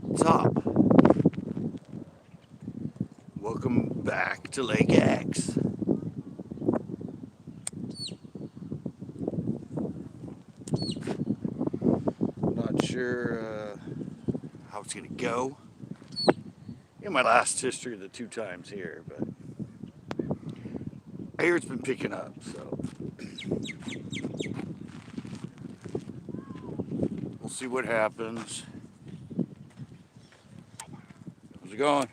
What's up? Welcome back to Lake X. Not sure how it's going to go in my last history of the 2 times here, but I hear it's been picking up, so we'll see what happens. How's it going?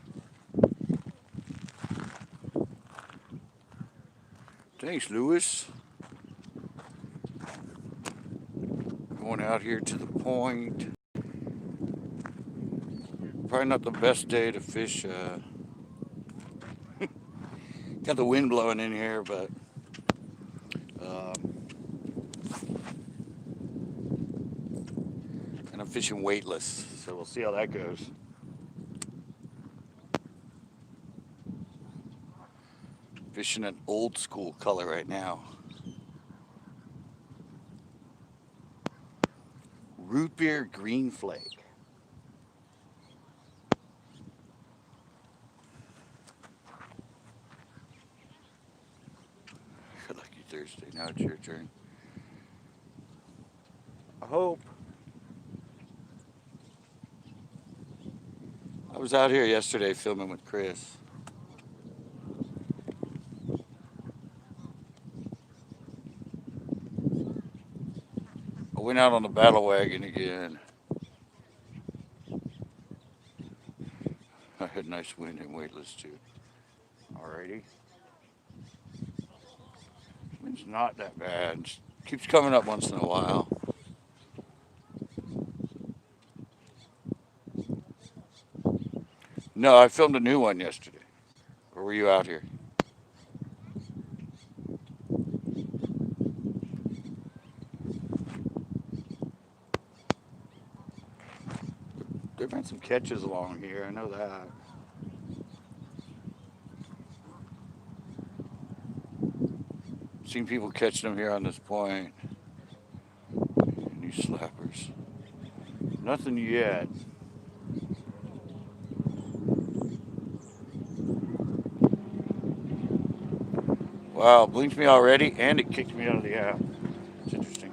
Thanks, Lewis. Going out here to the point. Probably not the best day to fish. Got the wind blowing in here, but and I'm fishing weightless, so we'll see how that goes. Fishing an old school color right now. Root beer green flake. Lucky Thursday. Now it's your turn. I hope. I was out here yesterday filming with Chris. I went out on the battle wagon again. I had nice wind and weightless too. Alrighty. Wind's not that bad. Just keeps coming up once in a while. No, I filmed a new one yesterday. Or were you out here? There've been some catches along here, I know that. Seen people catching them here on this point. New slappers. Nothing yet. Wow, blinked me already and it kicked me out of the app. It's interesting.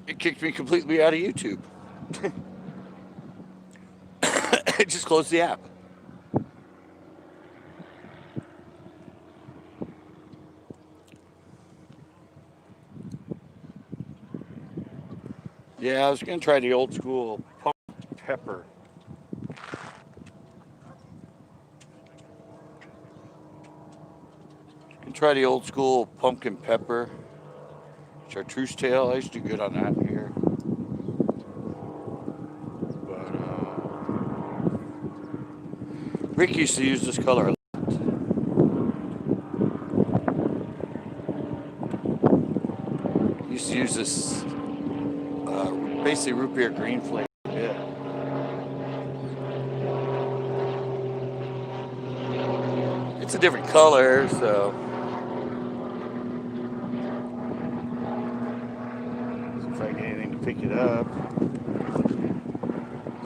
It kicked me completely out of YouTube. It just closed the app. Yeah, I was going to try the old school pumpkin pepper. Try the old school pumpkin pepper. Chartreuse tail. I used to do good on that here. But Rick used to use this color a lot. He used to use this basically root beer green flake. Yeah. It's a different color, so. If I get anything to pick it up.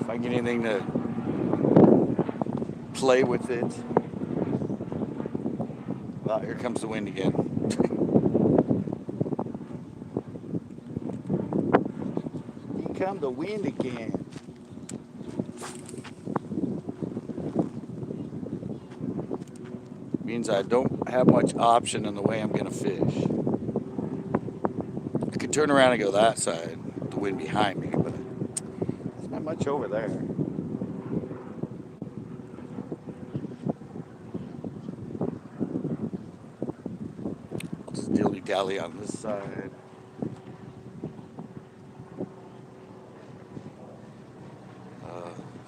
If I get anything to play with it. Well, here comes the wind again. Here comes the wind again. Means I don't have much option in the way I'm going to fish. I could turn around and go that side, with the wind behind me, but there's not much over there. I'll just dilly-dally on this side.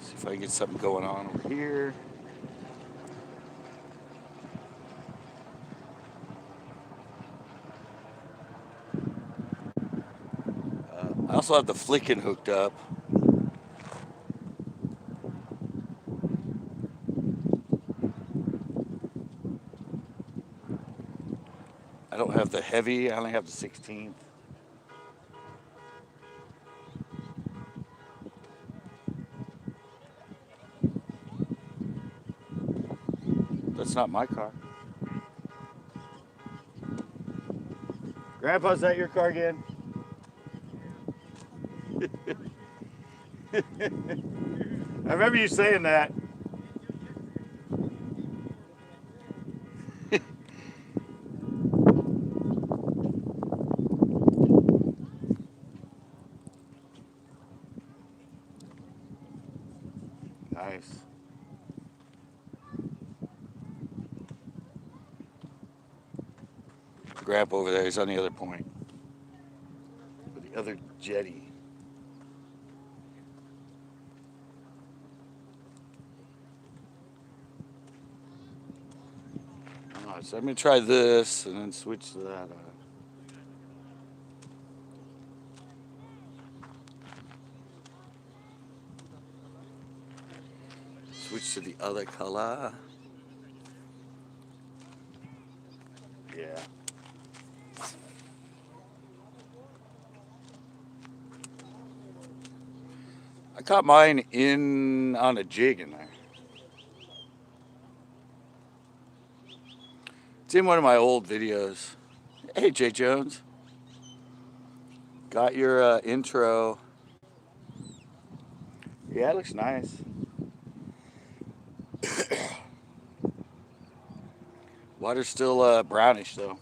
See if I can get something going on over here. I also have the flicking hooked up. I don't have the heavy, I only have the 16th. it's not my car. Grandpa, is that your car again? I remember you saying that. Nice. Grandpa over there, he's on the other point. With the other jetty. Alright, so I'm going to try this and then switch to that. Switch to the other color. Yeah. I caught mine in on a jig in there. It's in one of my old videos. Hey, Jay Jones. Got your intro. Yeah, it looks nice. Water's still brownish though.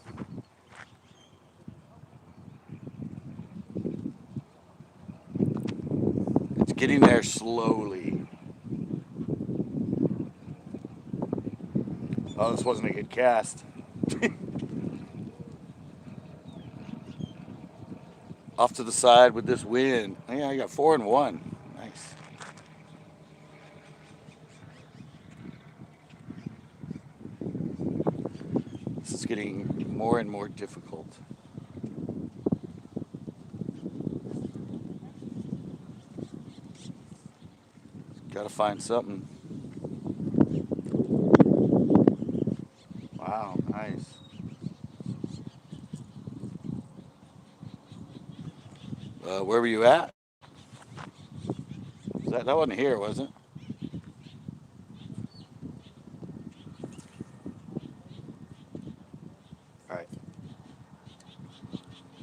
It's getting there slowly. Oh, this wasn't a good cast. Off to the side with this wind. Yeah, I got 4 and 1. Nice. This is getting more and more difficult. Gotta find something. Wow, nice. Where were you at? That wasn't here, was it? All right.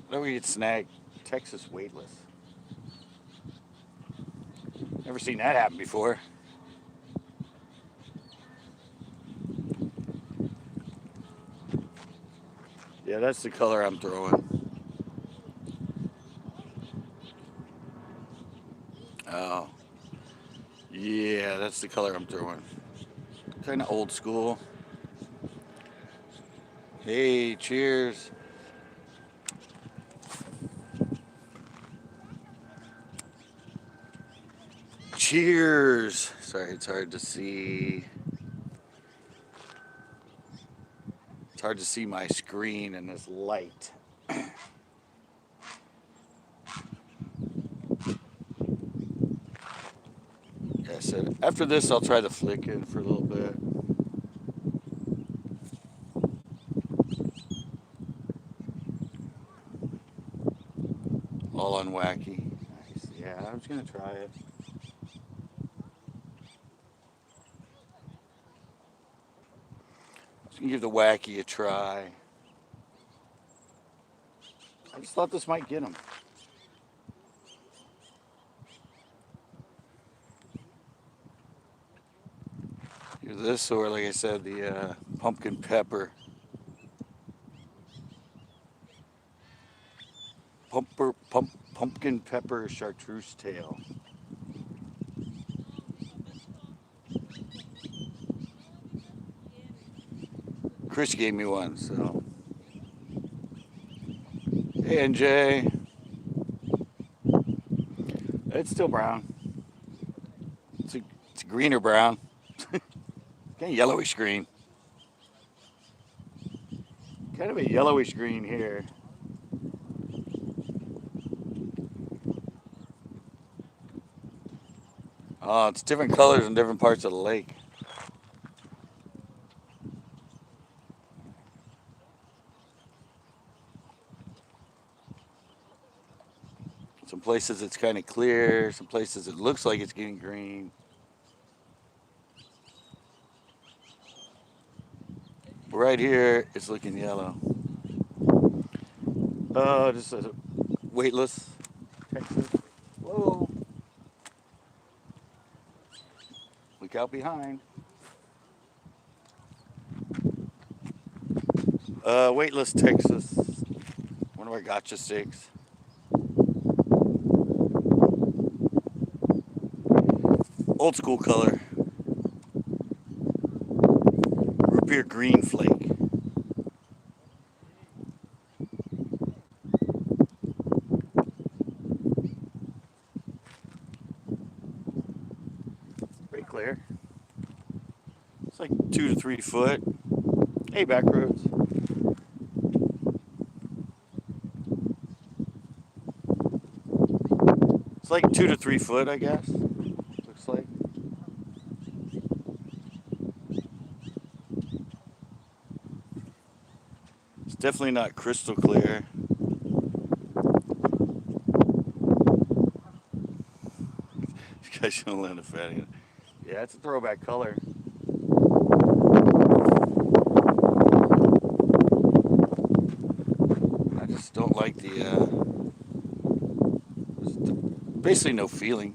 Where we get snagged? Texas weightless. Never seen that happen before. Yeah, that's the color I'm throwing. Oh. Yeah, that's the color I'm throwing. Kind of old school. Hey, cheers. Cheers. Sorry, it's hard to see. It's hard to see my screen in this light. Yeah, so after this, I'll try the flick in for a little bit. All on wacky. Nice. Yeah, I was gonna try it. Just gonna give the wacky a try. I just thought this might get him. Either this or, like I said, the pumpkin pepper. Pumpkin pepper chartreuse tail. Chris gave me one, so. Hey, NJ. It's still brown. It's a greener brown. Kind of yellowish green. Kind of a yellowish green here. Oh, it's different colors in different parts of the lake. Some places it's kind of clear, some places it looks like it's getting green. right here, it's looking yellow. Just a weightless Texas. Whoa. Look out behind. Weightless Texas. One of our gotcha sticks. Old school color. Root beer green flake. Pretty clear. It's like 2 to 3 foot. Hey, back roads. It's like 2 to 3 foot, I guess. Looks like. It's definitely not crystal clear. You guys shouldn't lend a fatty. Yeah, it's a throwback color. I just don't like basically no feeling.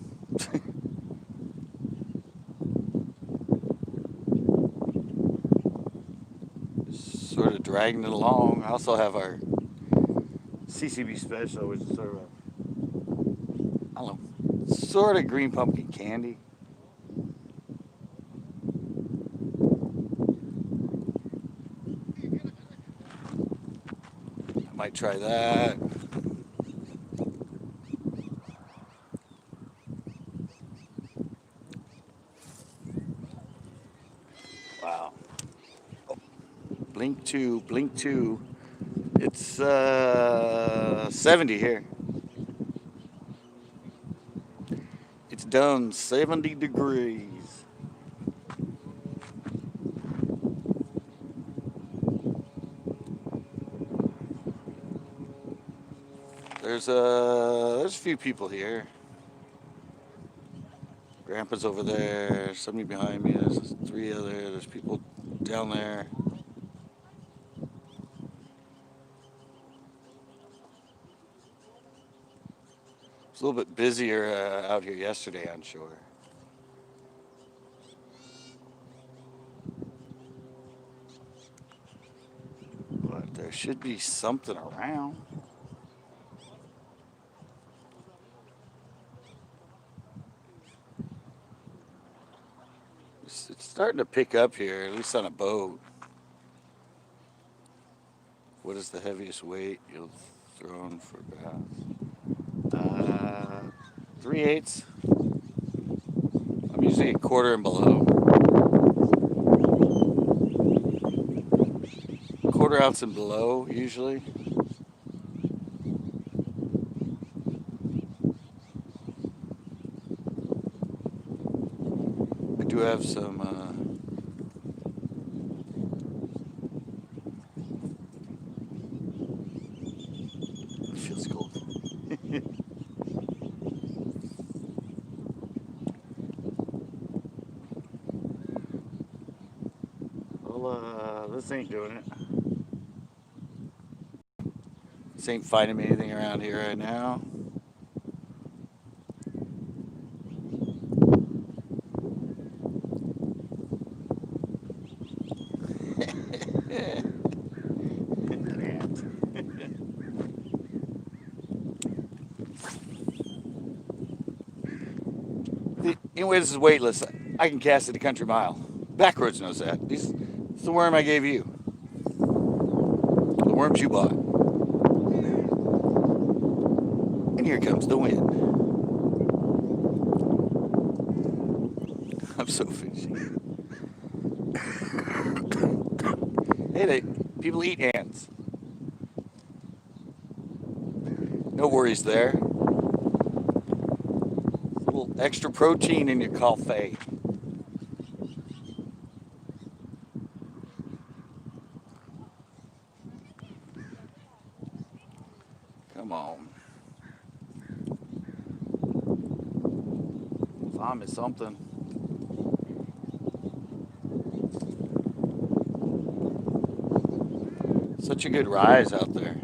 Just sort of dragging it along. I also have our CCB special, which is sort of I don't know, sort of green pumpkin candy. I might try that. Wow. Oh, blink two, blink two. It's 70 here. It's done 70 degrees. There's a few people here. Grandpa's over there. Somebody behind me. There's 3 other. There's people down there. It's a little bit busier out here yesterday on shore. But there should be something around. It's starting to pick up here, at least on a boat. What is the heaviest weight you've thrown for bass? 3/8. I'm usually a quarter and below. Quarter ounce and below, usually. I do have some it feels cold. Well, this ain't doing it. This ain't finding me anything around here right now. Anyway, this is weightless. I can cast it a country mile. Backroads knows that. It's the worm I gave you. The worms you bought. And here comes the wind. I'm so fishy. Hey, people eat ants. No worries there. A little extra protein in your coffee. Come on. Find me something. Such a good rise out there.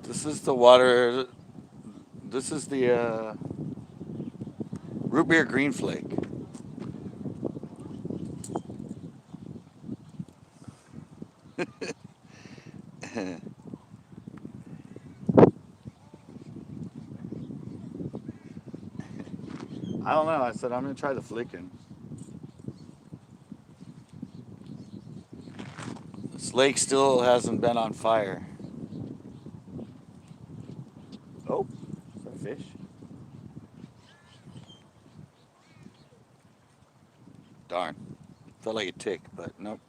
This is the water. This is the root beer green flake. I don't know. I said I'm gonna try the flicking. This lake still hasn't been on fire. Oh, is that a fish? Darn. Felt like a tick, but nope.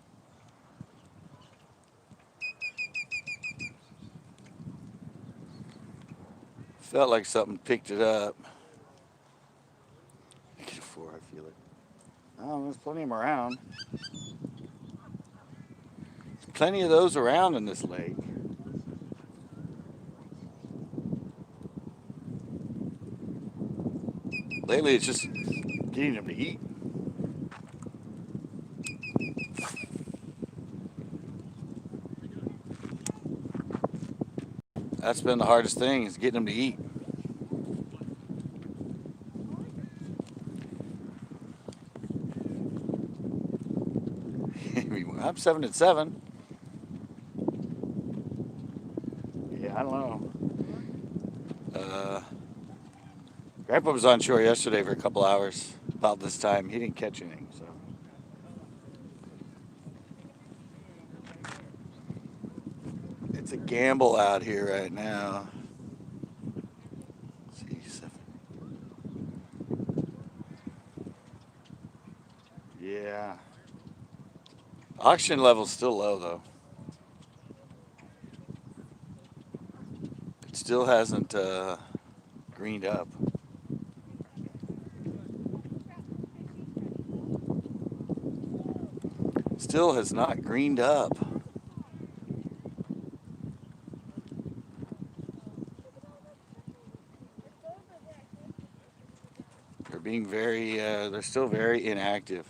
Felt like something picked it up. I get a 4, I feel it. Oh, there's plenty of them around. There's plenty of those around in this lake. Lately, it's just getting them to eat. That's been the hardest thing, is getting them to eat. I'm 7-7. Yeah, I don't know. Grandpa was on shore yesterday for a couple hours about this time. He didn't catch anything, so. It's a gamble out here right now. Let's see, yeah. Oxygen level's still low though. It still hasn't greened up. Still has not greened up. They're being very, they're still very inactive.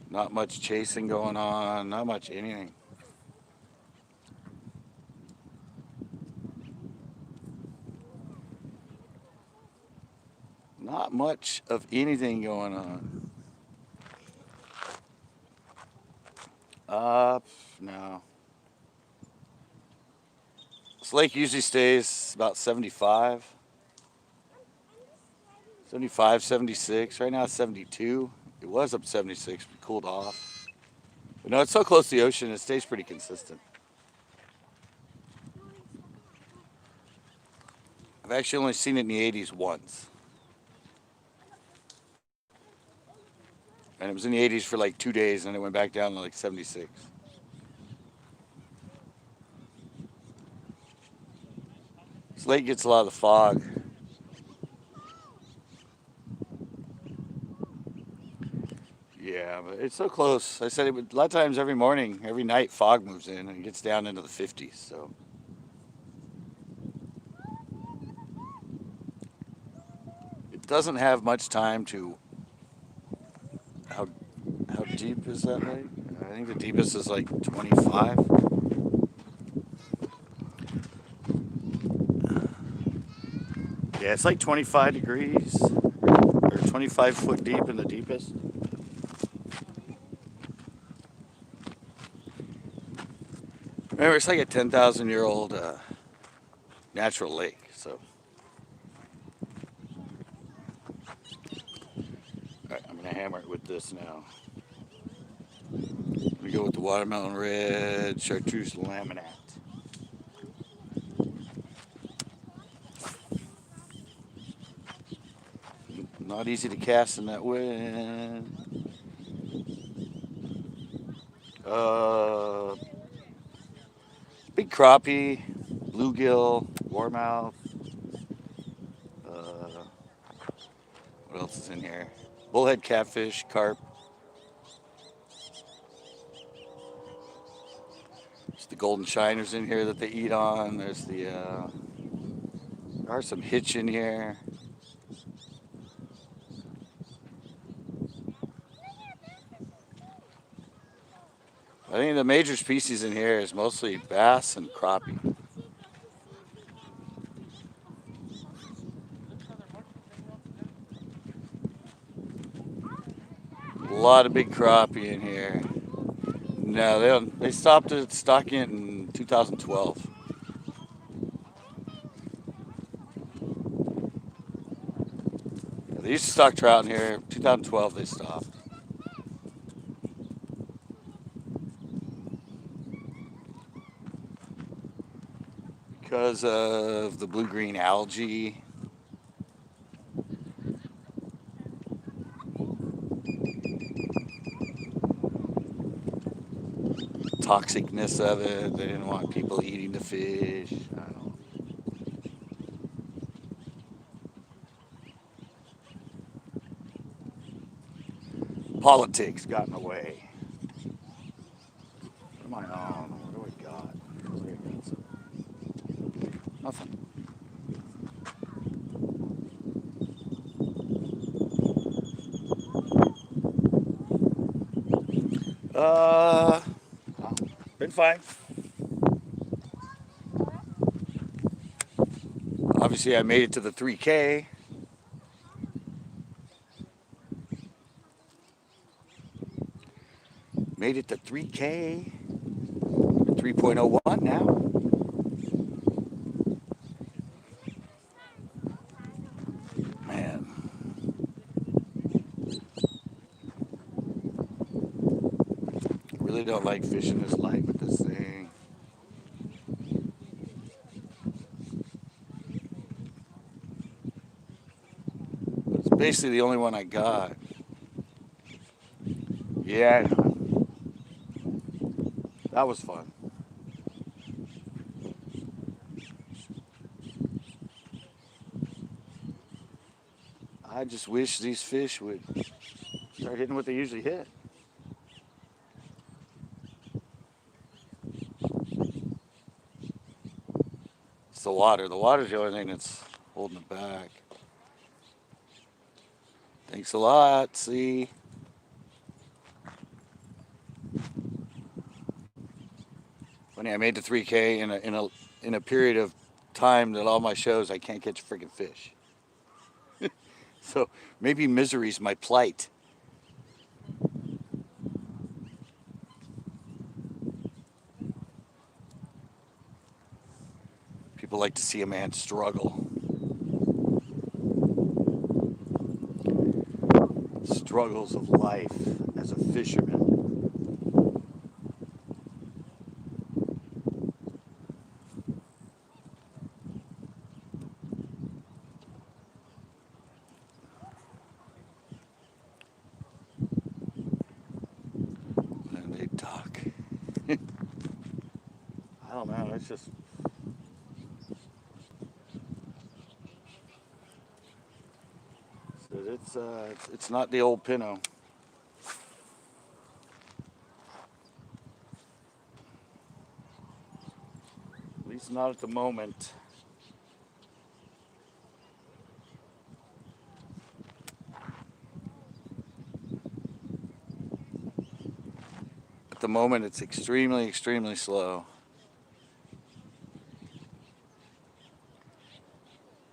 Not much chasing going on, not much anything. Not much of anything going on. No. This lake usually stays about 75. 75, 76. Right now it's 72. It was up 76, but cooled off. But no, it's so close to the ocean, it stays pretty consistent. I've actually only seen it in the 80s once. And it was in the 80s for like 2 days, and it went back down to like 76. This lake gets a lot of the fog. Yeah, but it's so close. I said it would, a lot of times every morning, every night, fog moves in and it gets down into the 50s. So it doesn't have much time to. How deep is that lake? I think the deepest is like 25. Yeah, it's like 25 degrees or 25 foot deep in the deepest. Remember, it's like a 10,000-year-old natural lake. So, all right, I'm gonna hammer it with this now. We go with the watermelon red chartreuse laminate. Not easy to cast in that wind. Big crappie, bluegill, warmouth. What else is in here? Bullhead catfish, carp. There's the golden shiners in here that they eat on. There's there are some hitch in here. I think the major species in here is mostly bass and crappie. A lot of big crappie in here. No, they don't. They stopped it stocking it in 2012. They used to stock trout in here. 2012 they stopped because of the blue-green algae. Toxicness of it. They didn't want people eating the fish. I don't know. Politics got in the way. What am I on? What do I got? Nothing. Uh, been fine. Obviously, I made it to the 3K. Made it to 3K. 3.01 now. Man. I really don't like fishing this light with this thing. It's basically the only one I got. Yeah, that was fun. I just wish these fish would start hitting what they usually hit. It's the water. The water's the only thing that's holding it back. Thanks a lot. See. Funny, I made the 3K in a period of time that all my shows I can't catch a freaking fish. So maybe misery's my plight. People like to see a man struggle. Struggles of life as a fisherman. And they talk. I don't know. It's just. It's not the old pinto. At least not at the moment. At the moment, it's extremely, extremely slow.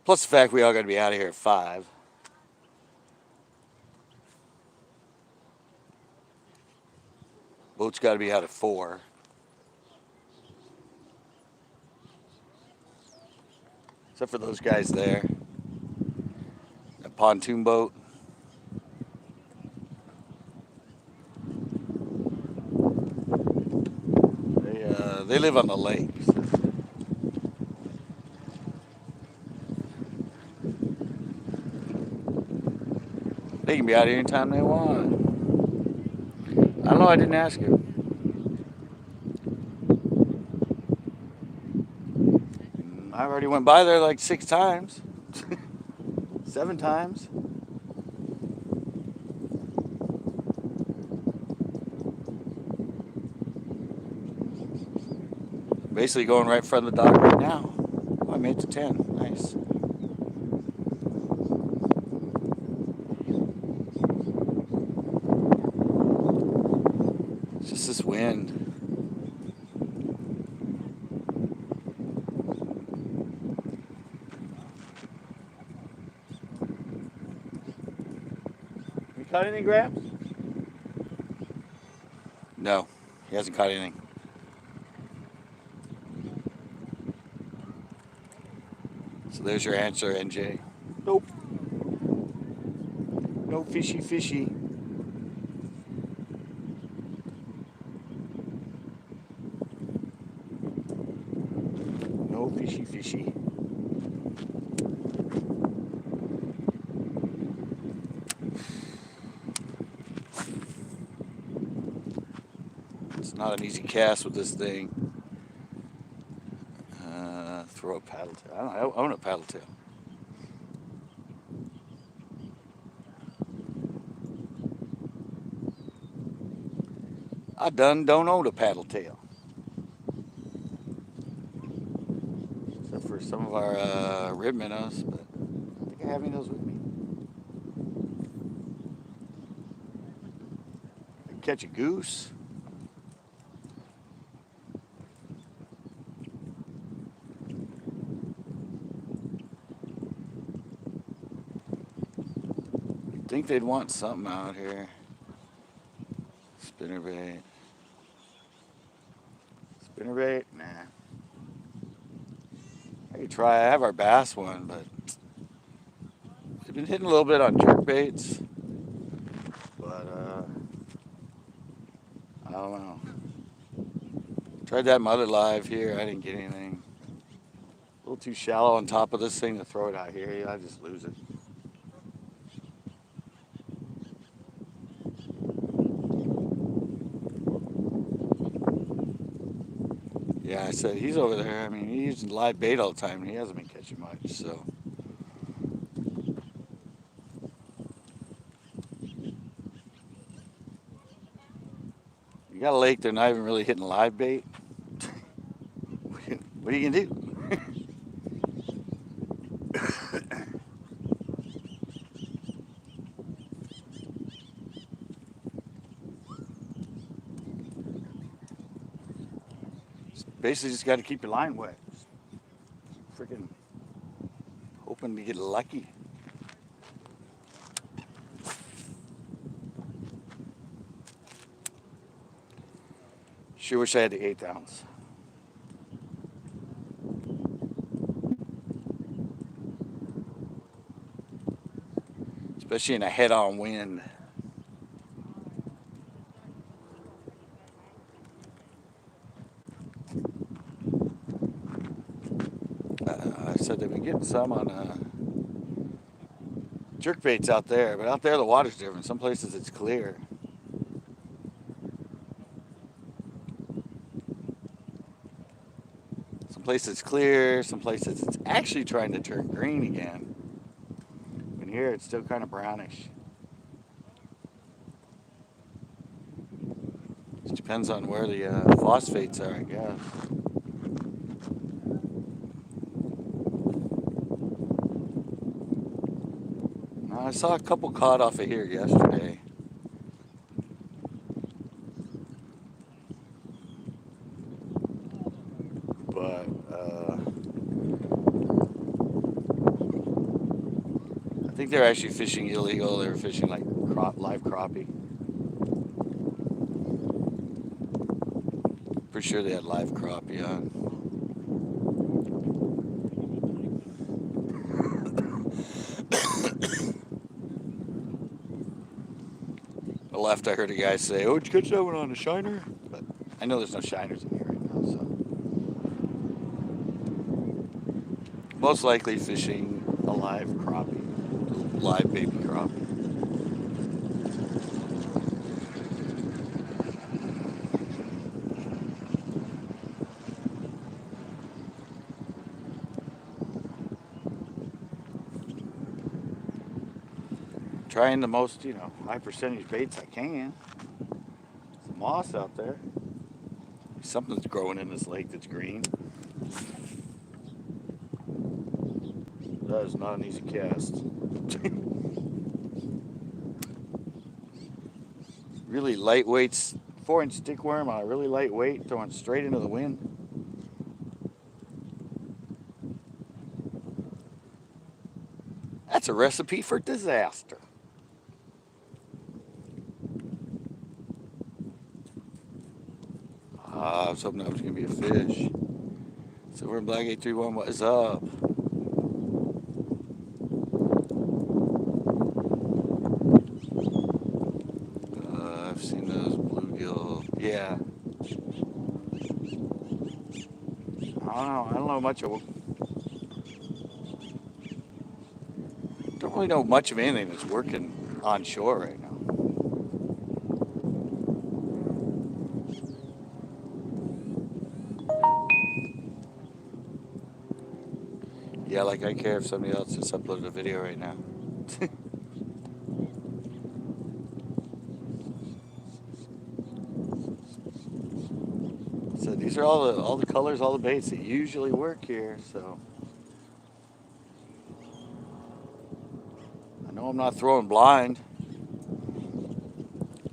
Plus the fact we all got to be out of here at 5. Boat's got to be out at 4. Except for those guys there. That pontoon boat. They live on the lake. They can be out here anytime they want. I don't know, I didn't ask you. I already went by there like 6 times. 7 times. basically going right in front of the dog right now. Oh, I made it to 10. Nice. It's just this wind. You caught anything, Gramps? No, he hasn't caught anything. So there's your answer, NJ. Nope. No fishy fishy. No fishy fishy. It's not an easy cast with this thing. Throw a paddle tail. I own a paddle tail. I don't own a paddle tail. Except for some of our rib minnows, but I think I have any of those with me. I can catch a goose. I think they'd want something out here. Spinnerbait. Spinnerbait? Nah. I could try. I have our bass one, but they've been hitting a little bit on jerk baits. But I don't know. Tried that mother live here. I didn't get anything. A little too shallow on top of this thing to throw it out here. I just lose it. Yeah, I said he's over there. I mean, he's using live bait all the time, and he hasn't been catching much. So you got a lake, they're not even really hitting live bait. What are you gonna do? Basically, just got to keep your line wet. Freaking hoping to get lucky. Sure wish I had the 1/8 ounce. Especially in a head-on wind. I said they've been getting some on jerk baits out there, but out there the water's different. Some places it's clear. Some places it's clear, some places it's actually trying to turn green again. And here it's still kind of brownish. Just depends on where the phosphates are, I guess. I saw a couple caught off of here yesterday. But I think they're actually fishing illegal. They were fishing like live crappie. Pretty sure they had live crappie on. Left, I heard a guy say, "Oh, did you catch that one on a shiner?" But I know there's no shiners in here right now, so most likely fishing a live crappie, live baby crappie. Trying the most, high percentage baits I can. Some moss out there. Something's growing in this lake that's green. That is not an easy cast. Really lightweight 4-inch stickworm on a really light weight, throwing straight into the wind. That's a recipe for disaster. I was hoping that was going to be a fish. Silver and Black 831, what is up? I've seen those bluegill. Yeah. I don't know much of. Don't really know much of anything that's working on shore right now. Yeah, like I care if somebody else just uploaded a video right now. So these are all the colors, all the baits that usually work here. So I know I'm not throwing blind.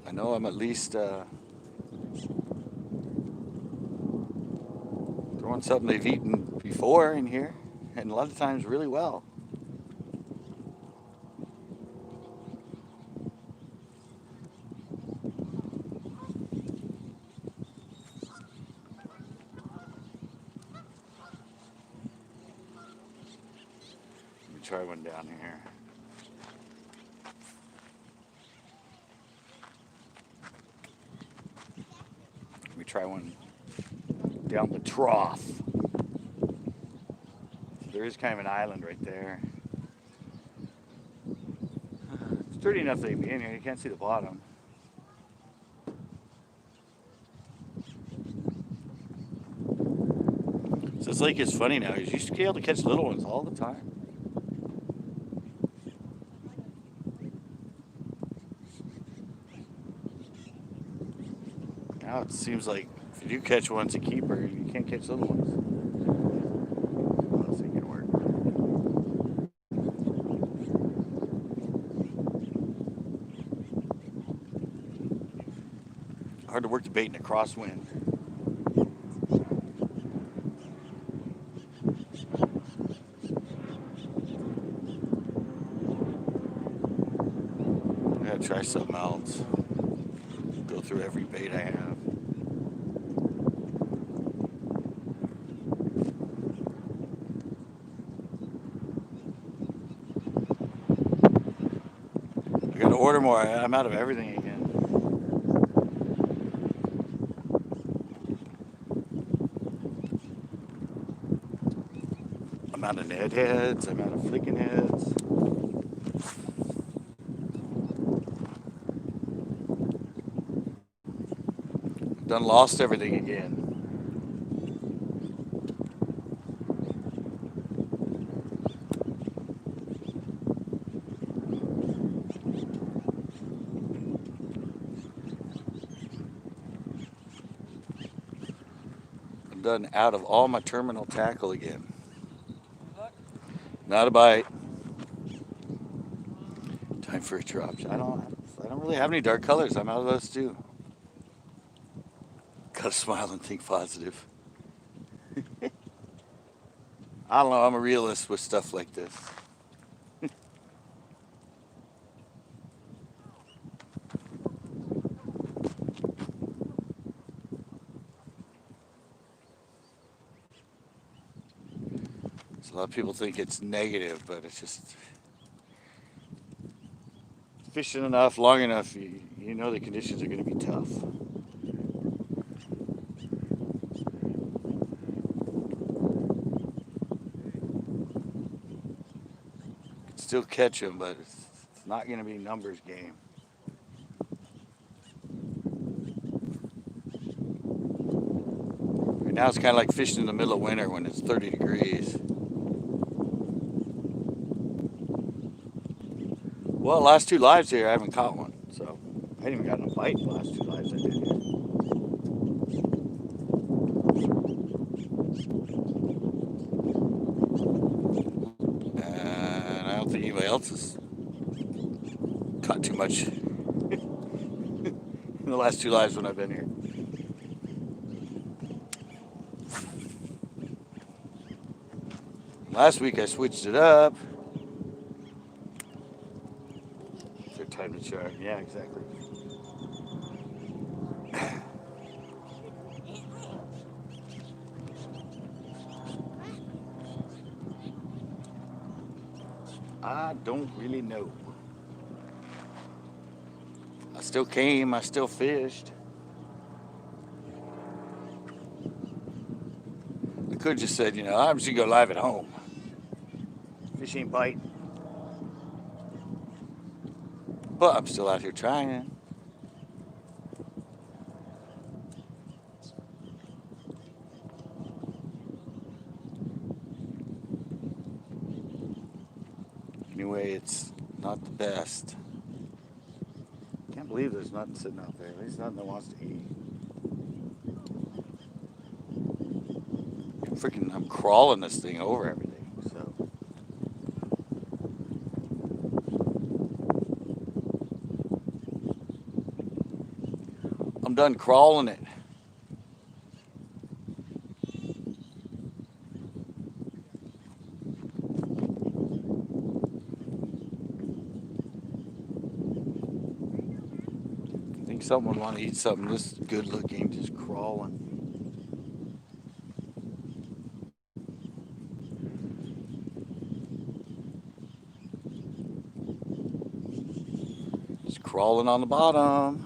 I know I'm at least throwing something they've eaten before in here, and a lot of times really well. Let me try one down here. Let me try one down the trough. There is kind of an island right there. It's dirty enough they can be in here. You can't see the bottom. So this lake is funny now. You used to be able to catch little ones all the time. Now it seems like if you do catch one, it's a keeper. You can't catch little ones. Let's see if it can work. Hard to work the bait in a crosswind. I gotta try something else. Go through every bait I have. I gotta order more. I'm out of everything again. I'm out of Ned heads. I'm out of flicking heads. Done lost everything again. I'm done out of all my terminal tackle again. Not a bite. Time for a drop. I don't really have any dark colors. I'm out of those too. Gotta smile and think positive. I don't know, I'm a realist with stuff like this. So a lot of people think it's negative, but it's just fishing enough, long enough, you know the conditions are going to be tough. Still catch them, but it's not going to be numbers game. Right now it's kind of like fishing in the middle of winter when it's 30 degrees. Well, last two lives here I haven't caught one, so I ain't even got no bite the last two lives I did here. else has caught too much in the last 2 lives when I've been here. Last week I switched it up. Third time to charge. Yeah, exactly. I don't really know. I still came, I still fished. I could have just said, I'm just gonna go live at home. Fish ain't biting. But I'm still out here trying. Anyway, it's not the best. Can't believe there's nothing sitting out there. At least nothing that wants to eat. Freaking, I'm crawling this thing over everything, so. I'm done crawling it. I think someone want to eat something this good looking, just crawling. Just crawling on the bottom.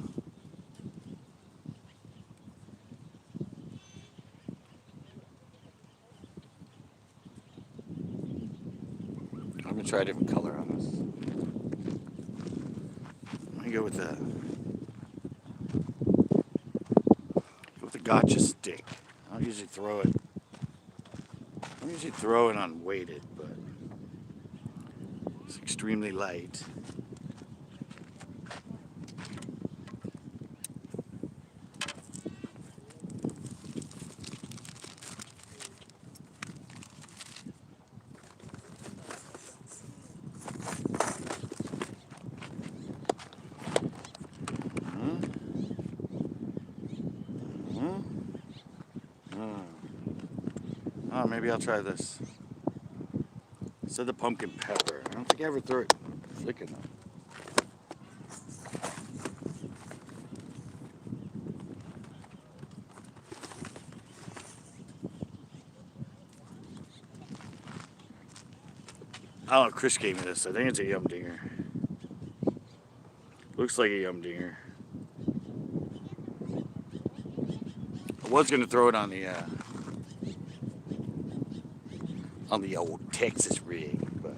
I'm gonna try a different color on this. I'm gonna go with the gotcha stick. I don't usually throw it. I'm usually throwing unweighted, but it's extremely light. Oh, maybe I'll try this. Instead of pumpkin pepper. I don't think I ever threw it thick enough. Oh, Chris gave me this. I think it's a yum dinger. Looks like a yum dinger. I was gonna throw it on the old Texas rig, but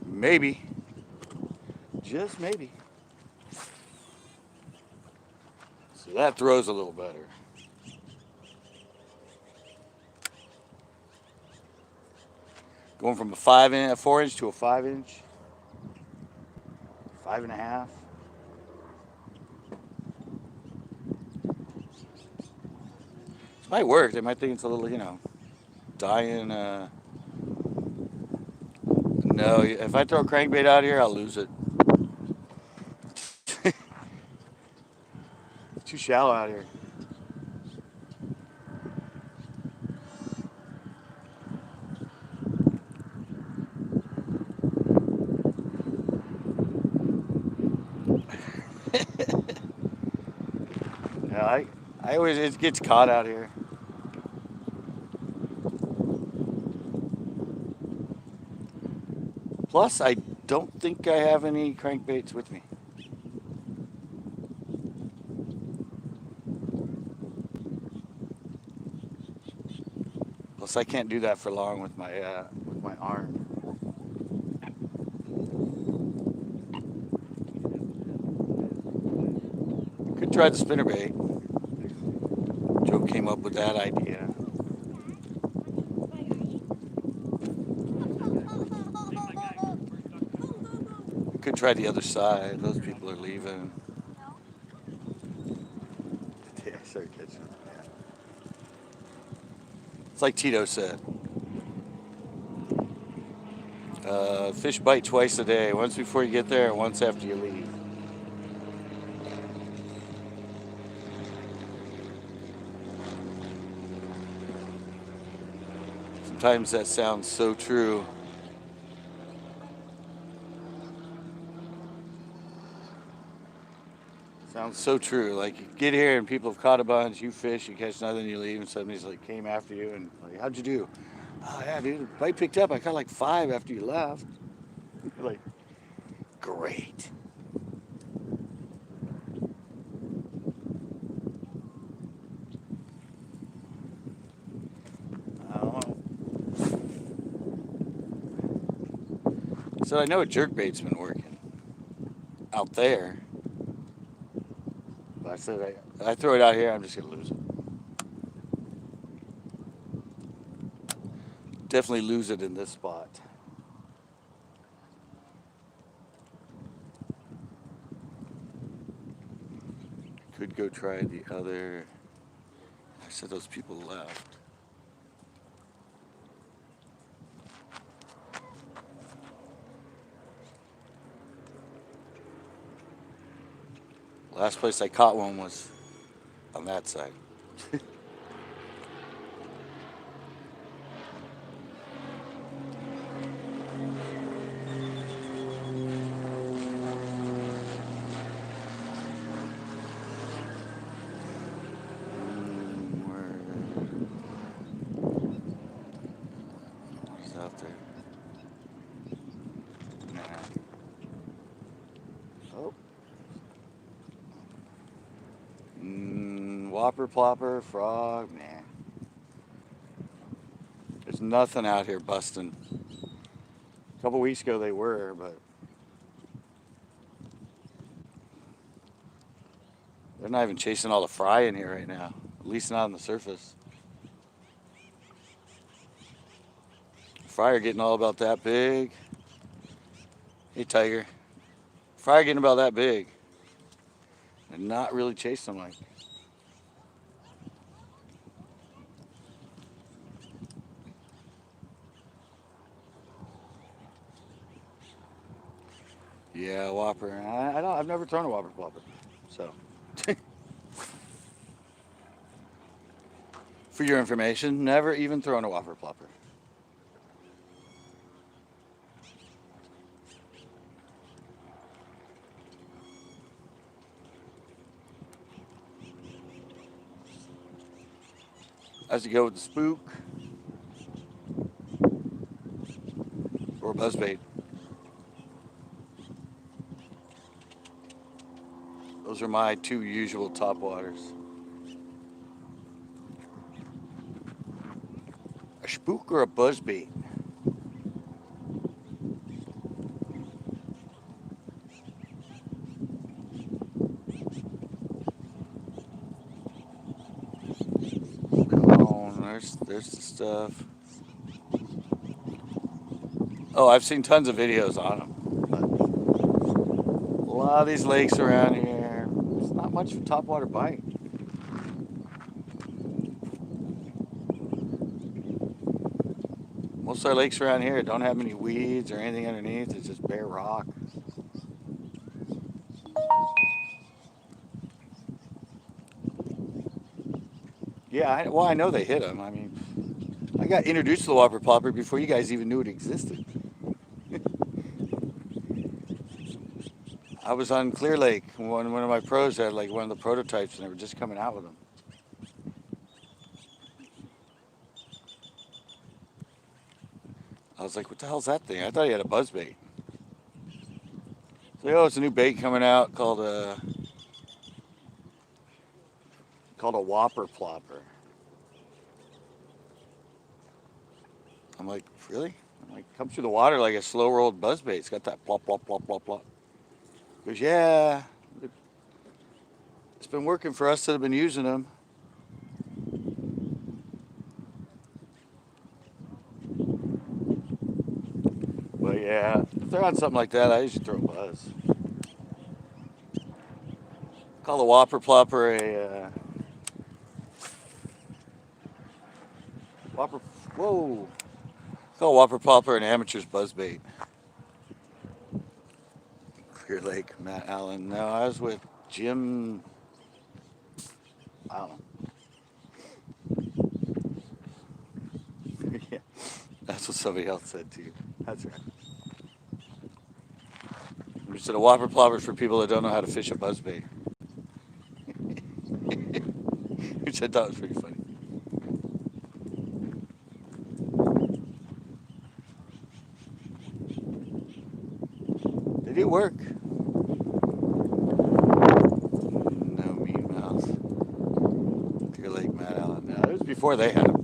maybe, just maybe. So that throws a little better. Going from a 4-inch to a 5-inch, 5.5. This might work. They might think it's a little, dying. No, if I throw a crankbait out here, I'll lose it. It's too shallow out here. Yeah, I always, it gets caught out here. Plus, I don't think I have any crankbaits with me. Plus, I can't do that for long with my arm. Could try the spinnerbait. Joe came up with that idea. Could try the other side. Those people are leaving. Yeah, start catching them. It's like Tito said. Fish bite twice a day, once before you get there and once after you leave. Sometimes that sounds so true. Sounds so true. Like you get here and people have caught a bunch, you fish, you catch nothing, you leave, and somebody's like came after you and like, how'd you do? Oh yeah, dude, the bite picked up. I caught like 5 after you left. You're like, great. I don't know. So I know a jerkbait's been working out there. But I said I throw it out here, I'm just gonna lose it. Definitely lose it in this spot. Could go try the other. I said those people left. Last place I caught one was on that side. Where's out there? Nah. Oh. Whopper, plopper, frog, nah. There's nothing out here busting. A couple weeks ago they were, but they're not even chasing all the fry in here right now. At least not on the surface. Fry are getting all about that big. Hey, tiger. Fry are getting about that big. And not really chasing them like. Yeah, whopper. I don't. I've never thrown a whopper plopper, so. For your information, never even thrown a whopper plopper. As you go with the spook or buzzbait. Those are my 2 usual top waters. A spook or a buzzbait? Oh, there's the stuff. Oh, I've seen tons of videos on them. But a lot of these lakes around here, there's not much of a topwater bite. Most of our lakes around here don't have many weeds or anything underneath. It's just bare rock. Yeah, well, I know they hit them. I mean, I got introduced to the whopper plopper before you guys even knew it existed. I was on Clear Lake. One of my pros had like one of the prototypes, and they were just coming out with them. I was like, what the hell's that thing? I thought he had a buzzbait. So, oh, it's a new bait coming out called a whopper plopper. I'm like, really? I'm like, come through the water like a slow rolled buzzbait. It's got that plop, plop, plop, plop, plop. He goes, yeah, it's been working for us that have been using them. But yeah, if they're on something like that, I usually throw a buzz. Call the whopper plopper Whopper, whoa. Call whopper popper an amateur's buzzbait. Clear Lake, Matt Allen. No, I was with Jim. I don't know. Yeah, that's what somebody else said to you. That's right. We said a whopper plopper for people that don't know how to fish a buzzbait. Which I thought was pretty funny. They do work. No mean mouth. Clear Lake, Matt Allen. No, it was before they had them.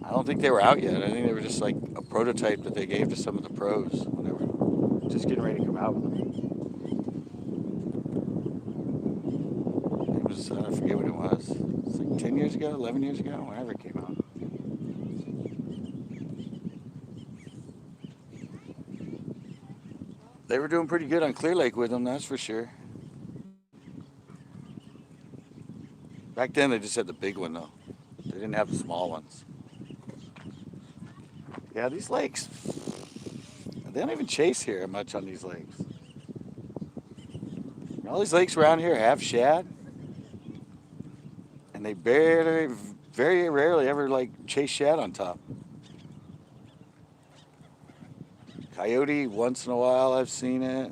I don't think they were out yet. I think they were just like a prototype that they gave to some of the pros when they were just getting ready to come out with them. It was, I forget what it was. It's like 10 years ago, 11 years ago, whenever it came out. They were doing pretty good on Clear Lake with them, that's for sure. Back then, they just had the big one, though. They didn't have the small ones. Yeah, these lakes, they don't even chase here much on these lakes. All these lakes around here have shad, and they barely, very rarely ever like chase shad on top. Coyote, once in a while I've seen it.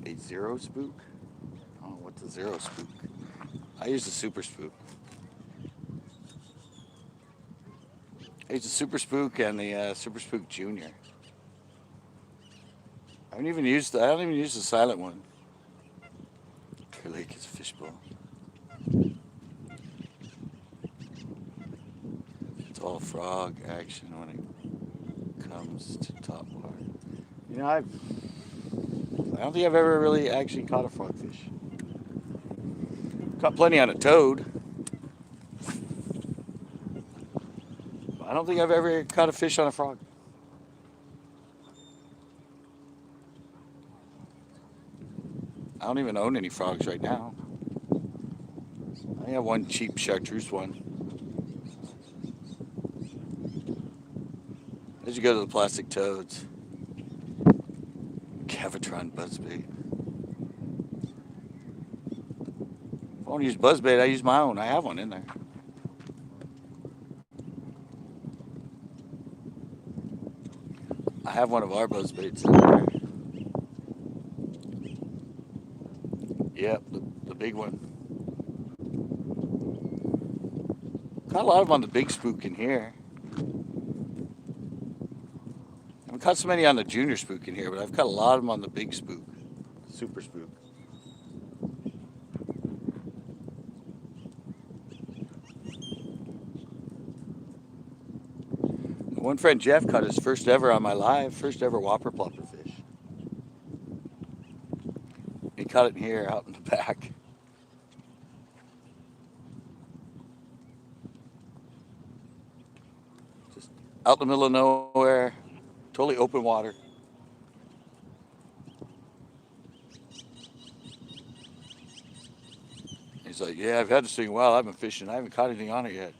A zero spook? Oh, what's a zero spook? I use the super spook. I use the super spook and the super spook junior. I don't even use the silent one. Clear Lake is a fishbowl. It's all frog action when it comes to top water. You know, I don't think I've ever really actually caught a frogfish. Caught plenty on a toad. I don't think I've ever caught a fish on a frog. I don't even own any frogs right now. I have one cheap chartreuse one. As you go to the plastic toads. Cavatron buzzbait. If I want to use buzzbait, I use my own. I have one in there. I have one of our buzzbaits in there. Yep, the big one. Caught a lot of them on the big spook in here. I haven't caught so many on the junior spook in here, but I've caught a lot of them on the big spook, super spook. One friend Jeff caught his first ever on my live, first ever whopper plopper fish. He caught it in here out in the back. Just out in the middle of nowhere, totally open water. He's like, yeah, I've had this thing a while. I've been fishing. I haven't caught anything on it yet.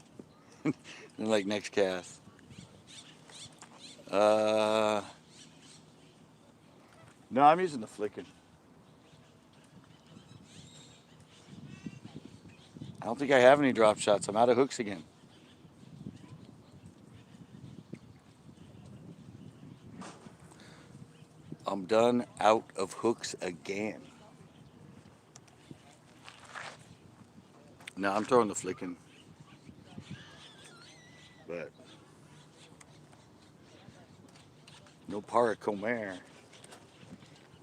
And like next cast. No, I'm using the flicking. I don't think I have any drop shots. I'm out of hooks again. I'm done out of hooks again. No, I'm throwing the flicking. But no paracomer.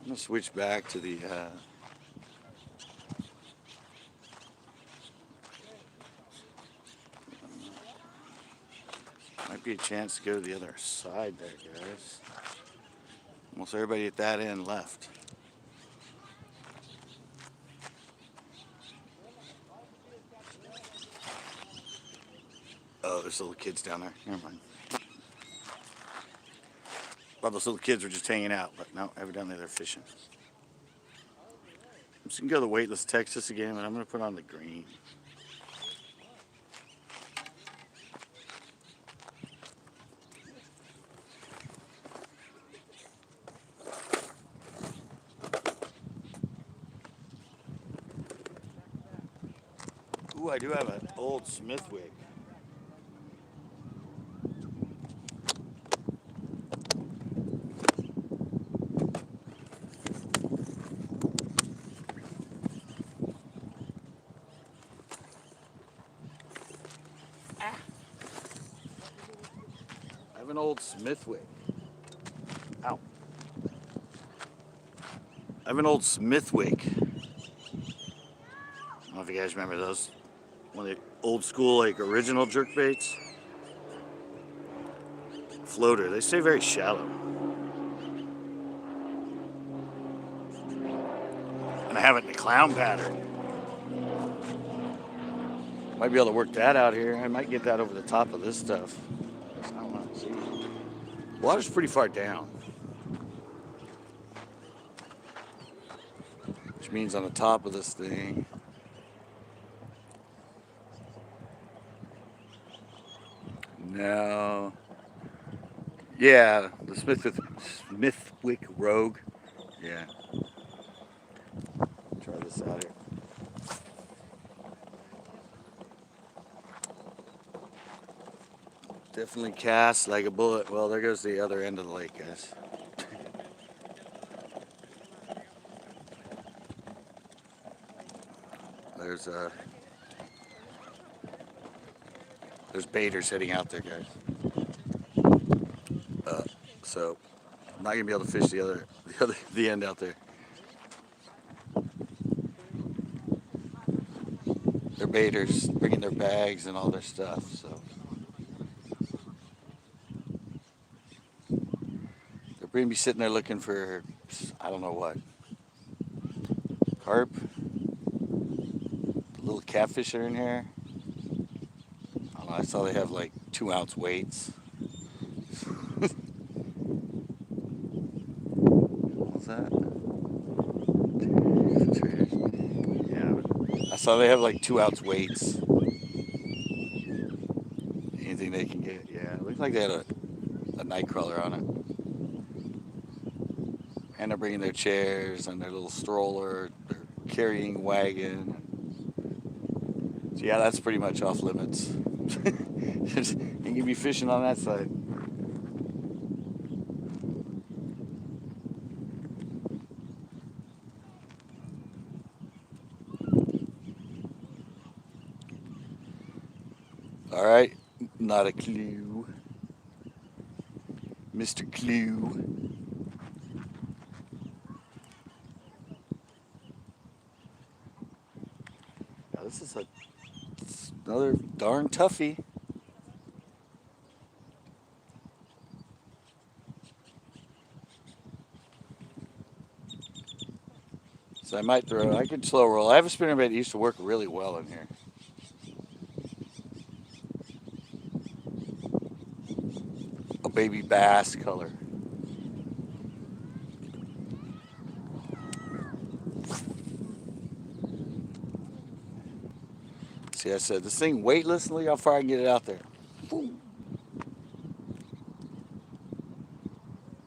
I'm gonna switch back to the might be a chance to go to the other side there, guys. Almost everybody at that end left. Oh, there's little kids down there. Never mind. Well, those little kids were just hanging out, but no, evidently they're fishing. I'm just gonna go to the weightless Texas again, and I'm gonna put on the green. Ooh, I do have an old Smith wig. I have an old Smith wig. Ow. I have an old Smith wig. I don't know if you guys remember those. One of the old school, like, original jerkbaits. Floater. They stay very shallow. And I have it in the clown pattern. Might be able to work that out here. I might get that over the top of this stuff. I don't know. See. Water's pretty far down. Which means on the top of this thing. No. Yeah, the Smithwick Rogue. Yeah. Try this out here. Definitely cast like a bullet. Well, there goes the other end of the lake, guys. There's baiters heading out there, guys. So I'm not gonna be able to fish the end out there. They're baiters bringing their bags and all their stuff. So they're gonna be sitting there looking for, I don't know what, carp. The little catfish are in here. I don't know, I saw they have like 2-ounce weights. What's that? Yeah, I saw they have like 2-ounce weights. Anything they can get. Yeah, it looked like they had a night crawler on it. And they're bringing their chairs and their little stroller, their carrying wagon. So yeah, that's pretty much off limits. You can be fishing on that side. All right, not a clue. Mr. Clue. Now this is another darn toughie. So I could slow roll. I have a spinnerbait that used to work really well in here. A baby bass color. See, I said this thing weightless. Look how far I can get it out there. Boom.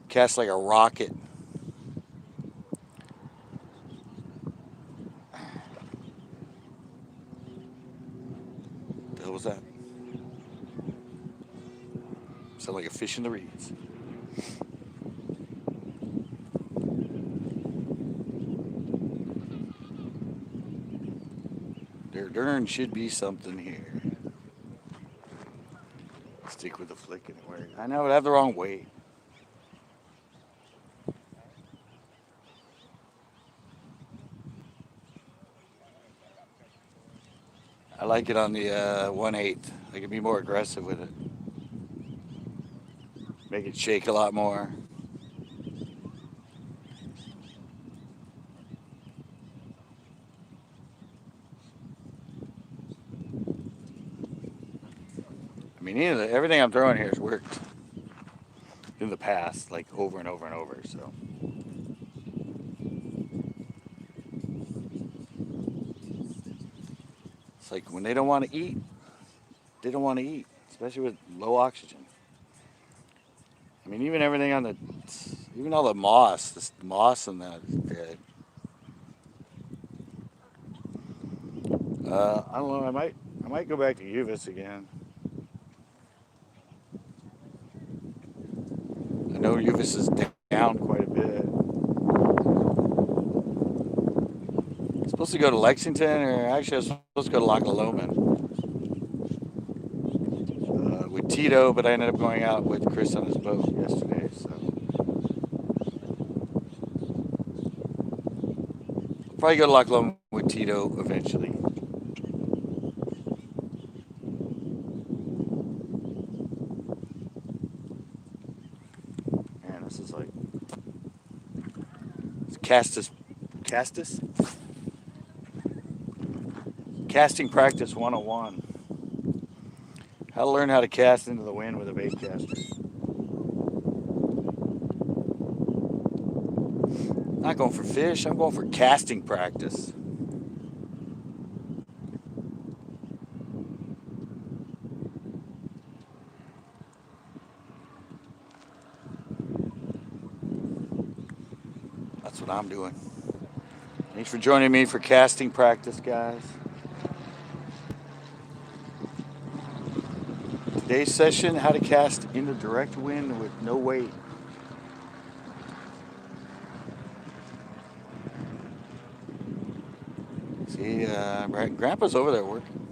Cast like a rocket. What the hell was that? Sound like a fish in the reeds. There darn should be something here. Stick with the flick anywhere. I know, I have the wrong weight. I like it on the 1/8. I can be more aggressive with it. Make it shake a lot more. I mean, everything I'm throwing here has worked. in the past, like over and over and over. So it's like when they don't want to eat, they don't want to eat, especially with low oxygen. I mean, even everything on the, even all the moss, this moss and that is dead. I don't know. I might go back to Uvis again. I know Uvis is down quite a bit. I'm supposed to go to Lexington, or actually, I was supposed to go to Loch Lomond with Tito, but I ended up going out with Chris on his boat yesterday. So I'll probably go to Loch Lomond with Tito eventually. Man, this is like it's Castus, casting practice 101. How to learn how to cast into the wind with a bait caster. I'm not going for fish. I'm going for casting practice. That's what I'm doing. Thanks for joining me for casting practice, guys. Today's session, how to cast into direct wind with no weight. See, Grandpa's over there working.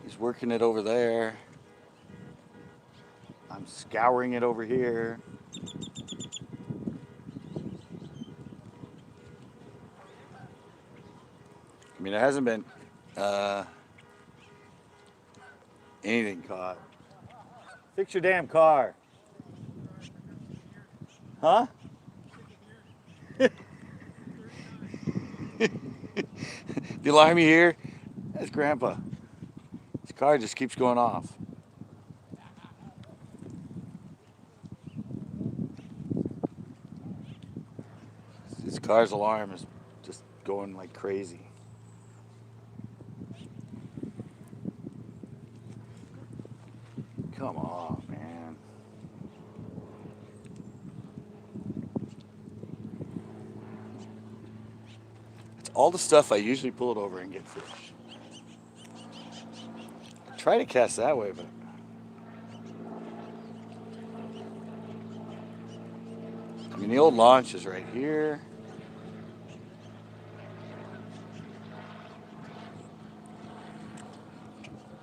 He's working it over there. I'm scouring it over here. I mean, there hasn't been anything caught. Fix your damn car. Huh? The alarm you hear? That's Grandpa. His car just keeps going off. His car's alarm is just going like crazy. Come on, man. It's all the stuff I usually pull it over and get fish. I try to cast that way, but I mean, the old launch is right here.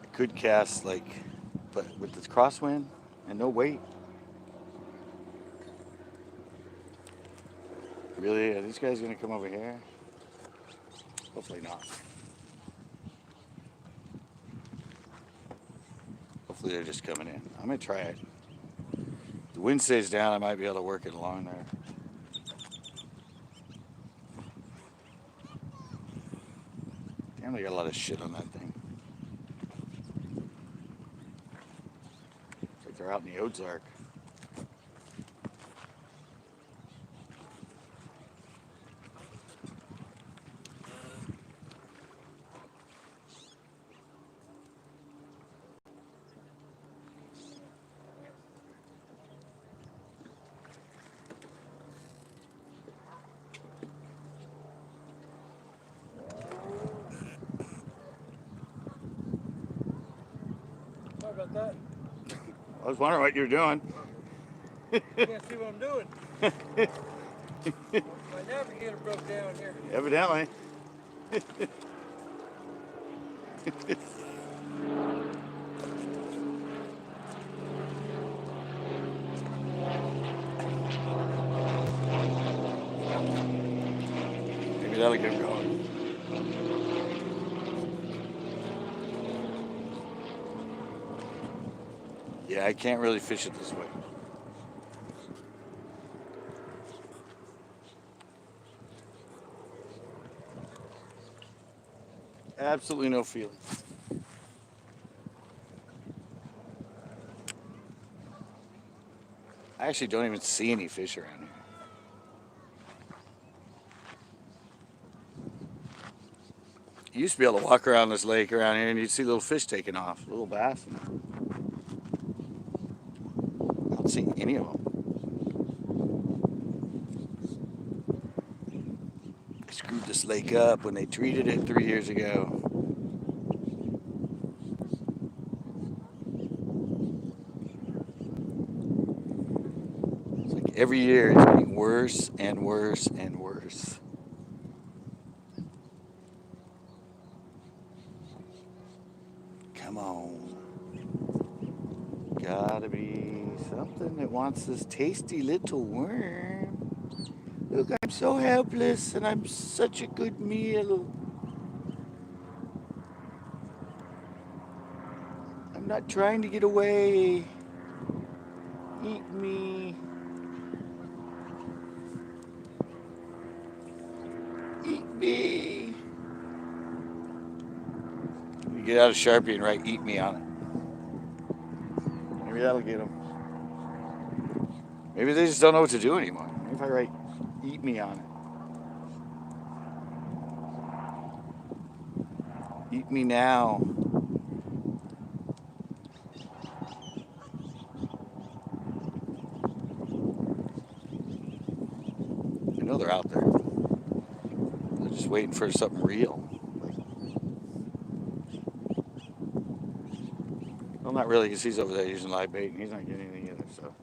I could cast like, but with this crosswind and no weight. Really? Are these guys gonna come over here? Hopefully not. Hopefully they're just coming in. I'm gonna try it. If the wind stays down, I might be able to work it along there. Damn, they got a lot of shit on that thing. It's like they're out in the Ozark. Sorry about that. I was wondering what you're doing. You can't see what I'm doing. My navigator broke down here. Evidently. Maybe that'll get him going. Yeah, I can't really fish it this way. Absolutely no feeling. I actually don't even see any fish around here. You used to be able to walk around this lake around here and you'd see little fish taking off, little bass. I don't see any of them. They screwed this lake up when they treated it 3 years ago. It's like every year it's getting worse and worse and worse. Come on. Gotta be something that wants this tasty little worm. Look, I'm so helpless and I'm such a good meal. I'm not trying to get away. Eat me. Eat me. You get out a Sharpie and write "eat me" on it. Maybe that'll get them. Maybe they just don't know what to do anymore. Maybe if I write "eat me" on it. Eat me now. I know they're out there. They're just waiting for something real. Well, not really, because he's over there using live bait and he's not getting anything either, so.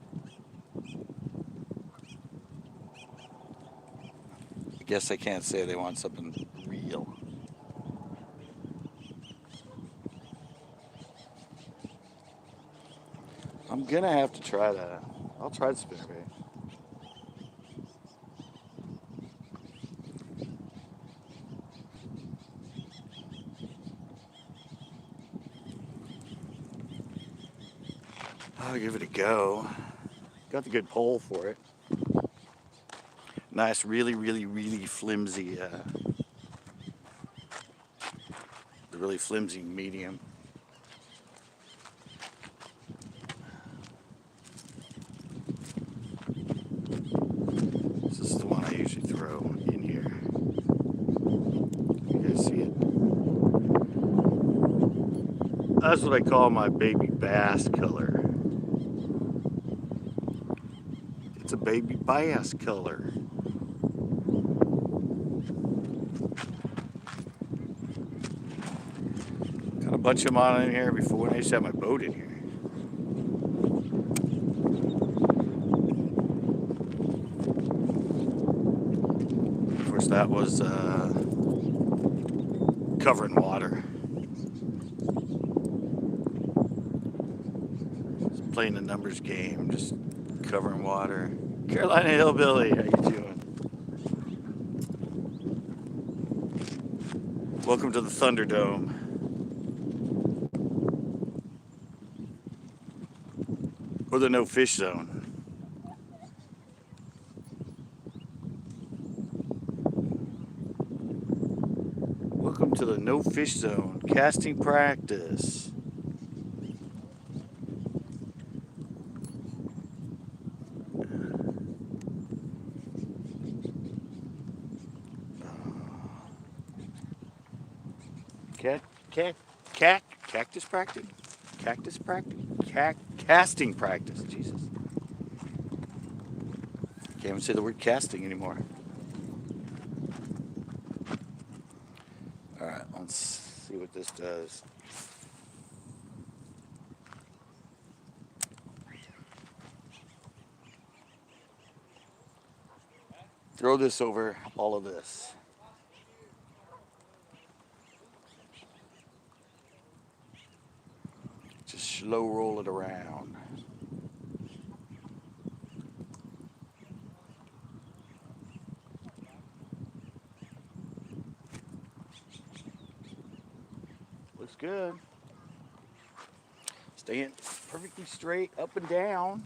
I guess I can't say they want something real. I'm gonna have to try that. I'll try the spinnerbait. I'll give it a go. Got the good pole for it. Nice, really, really, really flimsy, the really flimsy medium. This is the one I usually throw in here. You guys see it? That's what I call my baby bass color. It's a baby bass color. Got a bunch of them on in here before when I used to have my boat in here. Of course, that was covering water. Just playing the numbers game, just covering water. Carolina Hillbilly, how you doing? Welcome to the Thunderdome. Or the no fish zone. Welcome to the no fish zone. Casting practice. Cactus practice? Cactus practice? Casting practice. Jesus. Can't even say the word casting anymore. Alright, let's see what this does. Throw this over all of this. Just slow roll it around. Looks good. Staying perfectly straight up and down.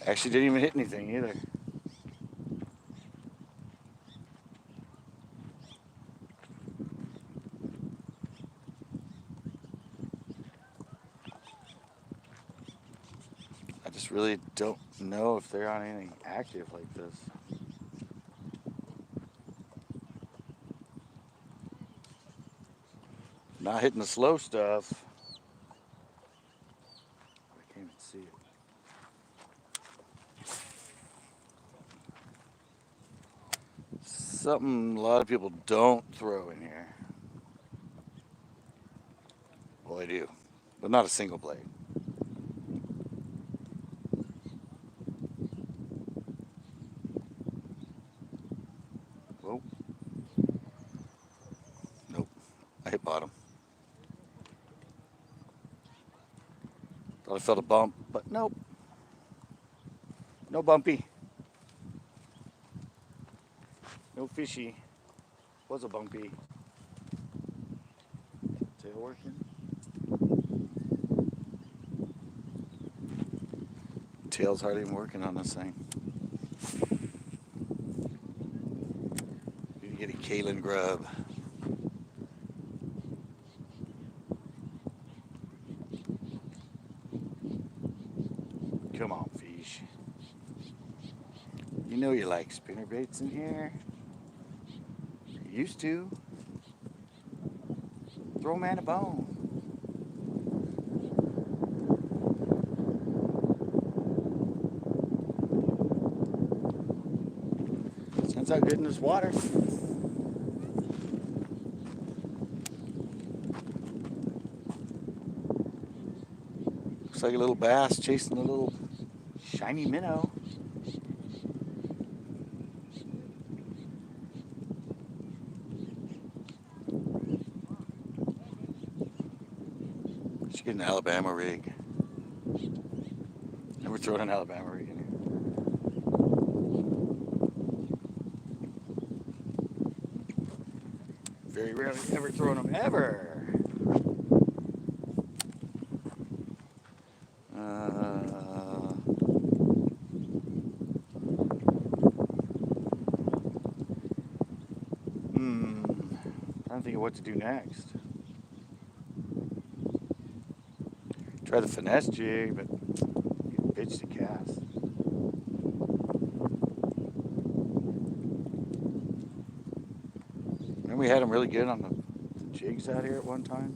Actually didn't even hit anything either. Just really don't know if they're on anything active like this. Not hitting the slow stuff. I can't even see it. Something a lot of people don't throw in here. Well, they do, but not a single blade. Whoa. Nope. I hit bottom. Thought I felt a bump, but nope. No bumpy. No fishy. Was a bumpy. Tail working. Tail's hardly even working on this thing. Need to get a Kalen grub. Come on, fish. You know you like spinner baits in here. You used to. Throw a man a bone. Sounds out good in this water. Looks like a little bass chasing a little shiny minnow. Should get an Alabama rig. Never thrown an Alabama rig in here. Very rarely ever thrown them ever. Trying to think of what to do next. Try the finesse jig, but you pitch the cast. And we had them really good on the jigs out here at one time.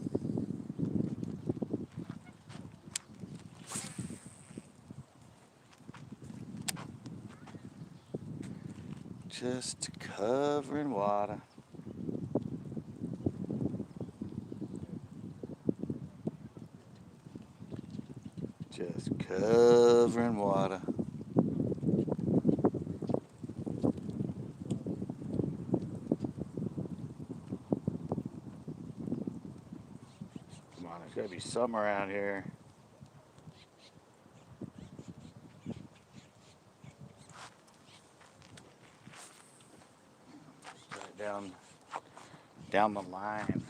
Just covering water. Just covering water. Come on, there's gotta be something around here. Right down the line.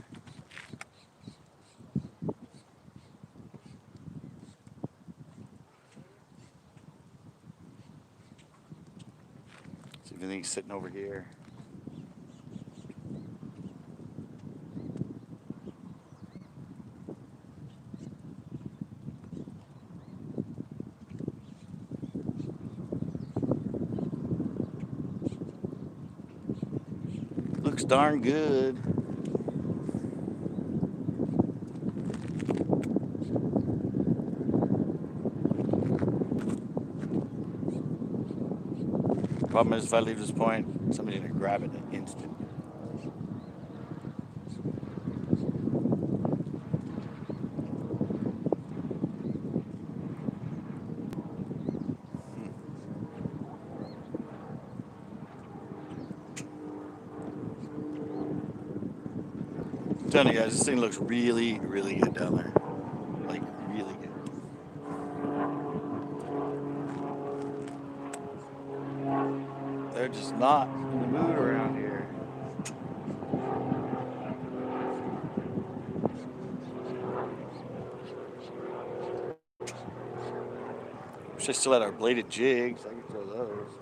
See if anything's sitting over here. Looks darn good. Problem is, if I leave this point, somebody's gonna grab it in an instant. I'm telling you guys, this thing looks really, really good down there. Like, really good. They're just not in the mood around here. Wish I still had our bladed jigs. I could throw those.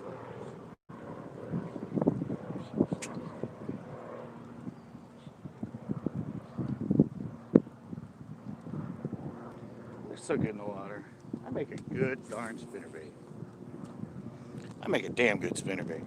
They're so good in the water. I make a good darn spinnerbait. I make a damn good spinnerbait.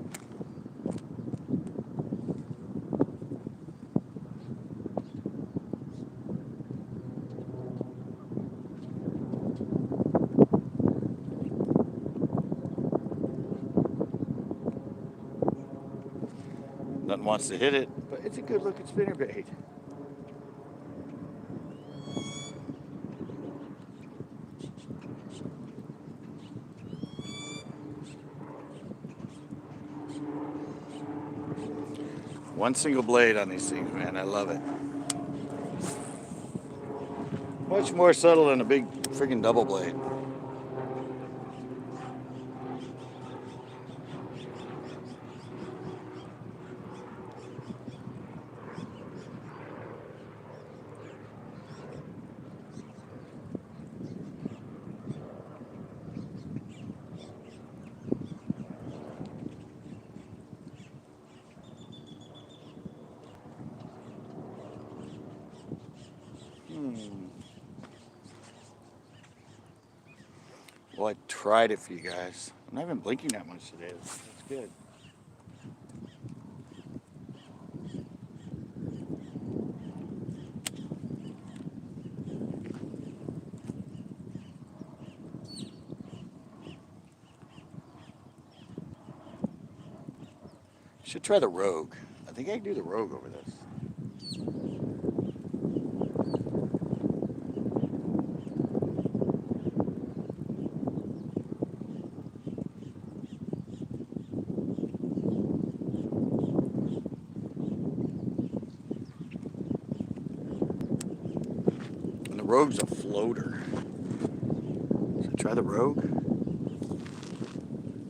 Nothing wants to hit it, but it's a good looking spinnerbait. One single blade on these things, man. I love it. Much more subtle than a big freaking double blade. Well, I tried it for you guys. I'm not even blinking that much today. That's good. Should try the Rogue. I think I can do the Rogue over this. And the Rogue's a floater. So try the Rogue.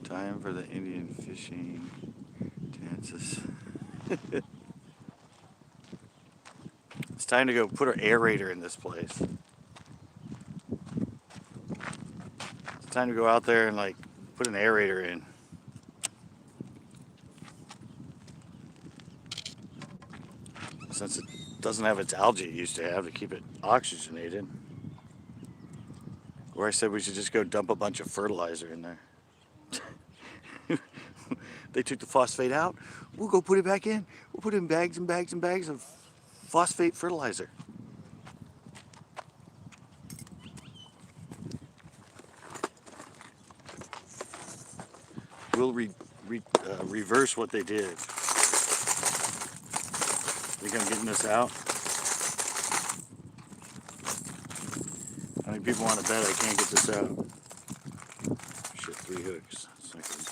Time for the Indian fishing dances. It's time to go put our aerator in this place. It's time to go out there and like put an aerator in. Since it doesn't have its algae it used to have to keep it oxygenated. Or I said we should just go dump a bunch of fertilizer in there. They took the phosphate out. We'll go put it back in. We'll put in bags and bags and bags of phosphate fertilizer. We'll reverse what they did. Think I'm getting this out? How many people want to bet I can't get this out? Shit, 3 hooks. It's not good.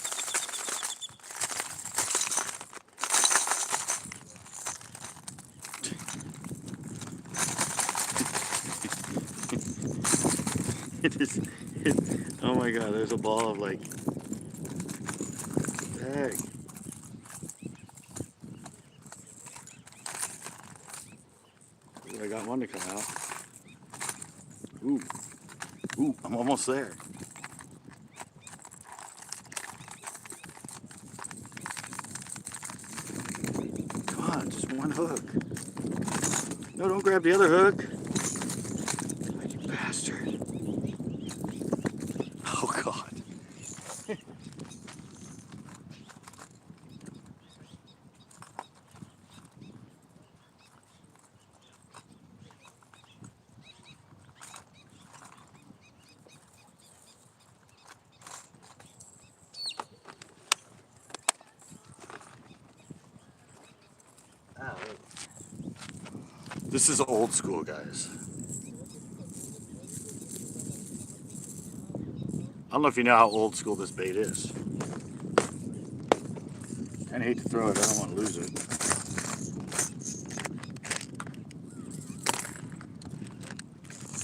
Oh my god, there's a ball of like egg. I got one to come out. Ooh. Ooh, I'm almost there. Come on, just one hook. No, don't grab the other hook. You bastard. Oh god. This is old school, guys. I don't know if you know how old school this bait is. I hate to throw it, I don't want to lose it.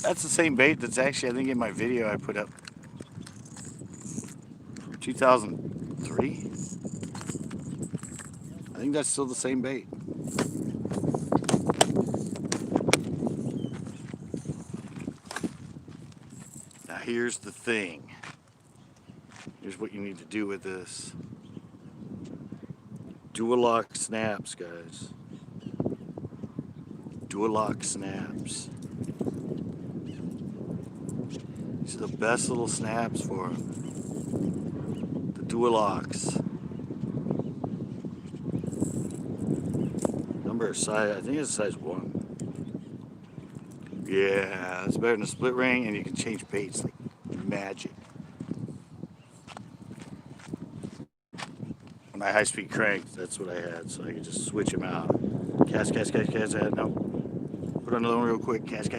That's the same bait that's actually, I think, in my video I put up 2003. I think that's still the same bait. Now here's the thing. Here's what you need to do with this. Dual lock snaps, guys. Dual lock snaps. These are the best little snaps for them. The dual locks. Number size, I think it's size 1. Yeah, it's better than a split ring, and you can change baits like magic. My high-speed crank, that's what I had, so I could just switch them out. Cast. I had no. Put on another one real quick. Cast.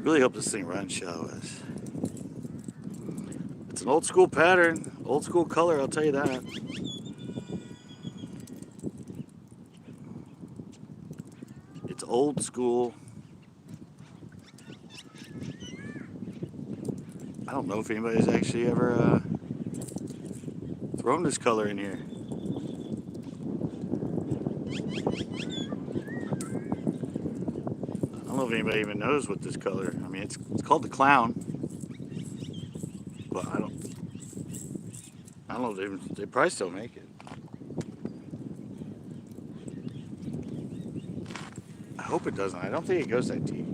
Really hope this thing runs shallow. It's an old school pattern, old school color, I'll tell you that. It's old school. I don't know if anybody's actually ever thrown this color in here. I don't know if anybody even knows what this color. I mean, it's called the clown, but I don't know. They probably still make it. I hope it doesn't. I don't think it goes that deep.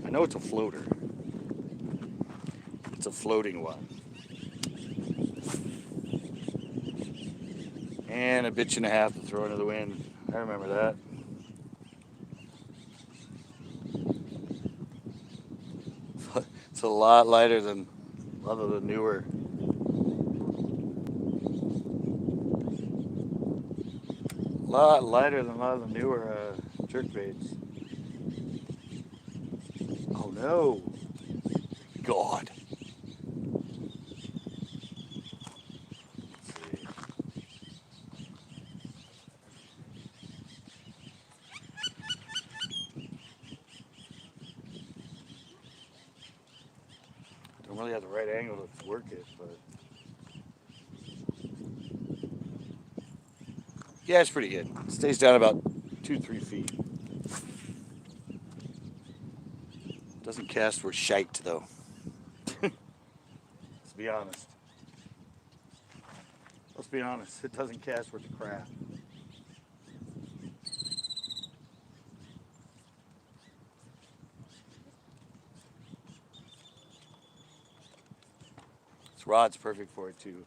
I know it's a floater. It's a floating one. And a bitch and a half to throw into the wind. I remember that. It's a lot lighter than a lot of the newer. A lot lighter than a lot of the newer jerk baits. Oh no. God. Let's see. Don't really have the right angle to work it, but yeah, it's pretty good. It stays down about 2-3 feet. Doesn't cast worth shite though. Let's be honest. It doesn't cast worth the crap. This rod's perfect for it too.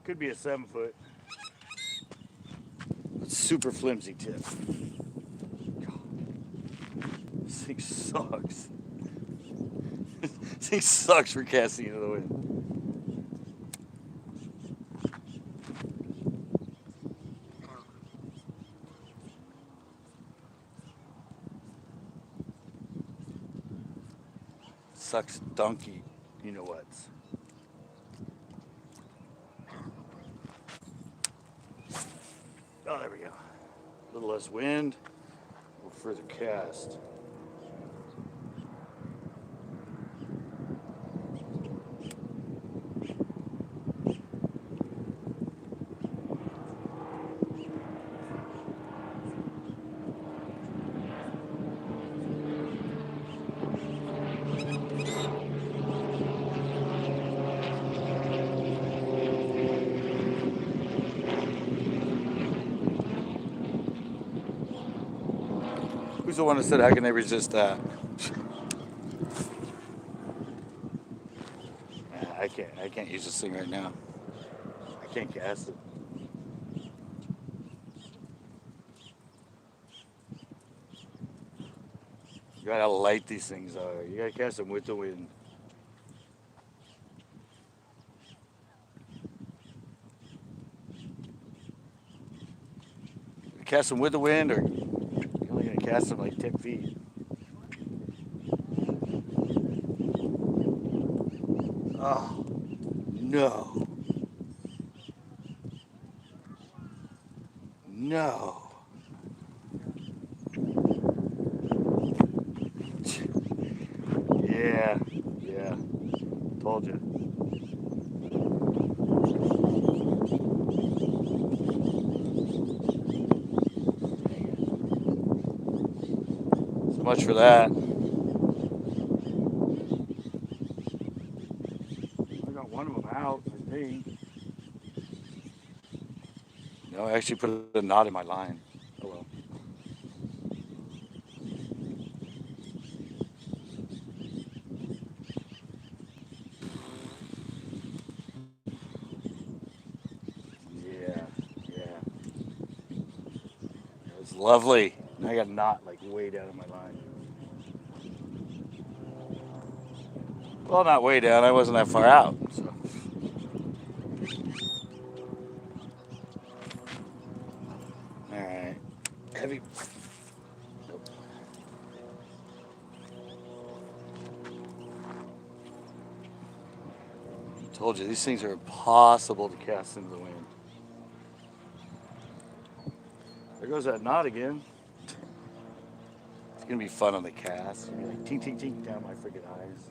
Could be a 7-foot. It's super flimsy tip. God. This thing sucks. This thing sucks for casting into the wind. Sucks donkey, you know what. Oh, there we go. A little less wind, a little further cast. Who's the one that said, how can they resist that? I can't use this thing right now. I can't cast it. You gotta how light these things are. You gotta cast them with the wind. You cast them with the wind, or you're only gonna cast them like 10 feet. Oh, no. No. Yeah. Told you. So much for that. I got one of them out. me. No, I actually put a knot in my line. Oh well. Yeah, yeah. It was lovely. Now I got a knot like way down in my line. Well, not way down. I wasn't that far out. So. All right. Heavy. Nope. Told you these things are impossible to cast into the wind. There goes that knot again. It's gonna be fun on the cast. Be like tink tink tink down my freaking eyes.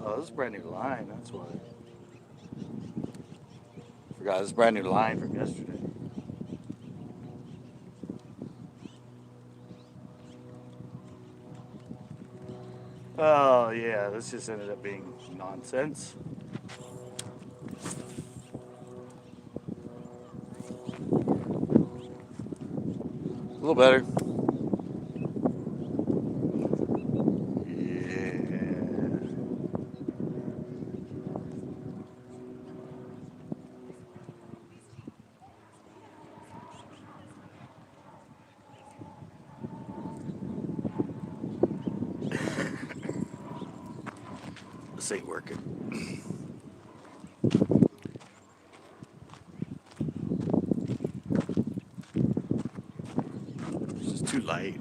Oh, this is a brand new line. That's why. Forgot this is a brand new line from yesterday. Oh yeah, this just ended up being nonsense. A little better. Yeah. This ain't working. This is too light.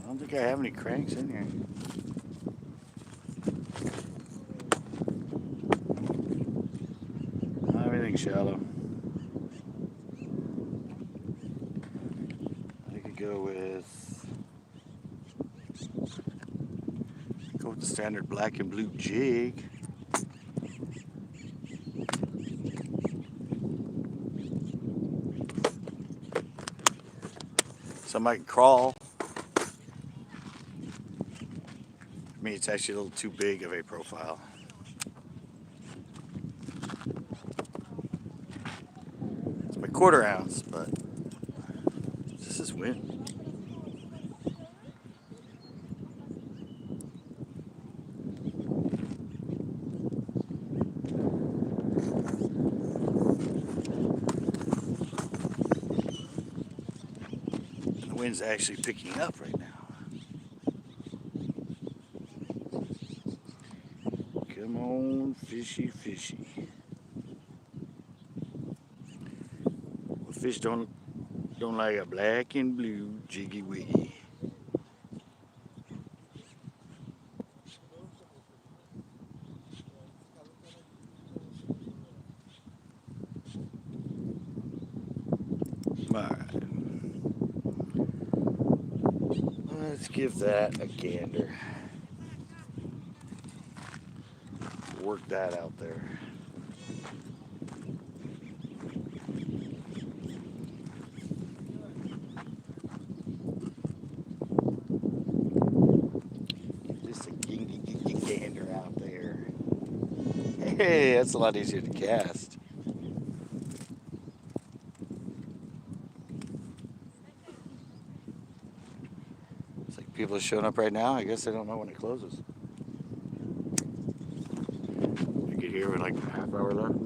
I don't think I have any cranks in here. Everything's shallow. I could go with the standard black and blue jig. Some I can crawl. For me, it's actually a little too big of a profile. It's my 1/4 ounce, but this is wind. The wind's actually picking up right now. Come on, fishy, fishy. Well, fish don't like a black and blue jiggy wiggy. All right. Let's give that a gander. Work that out there. Just a gander out there. Hey, that's a lot easier to cast. It's like people are showing up right now. I guess they don't know when it closes. I get here with like a half hour left.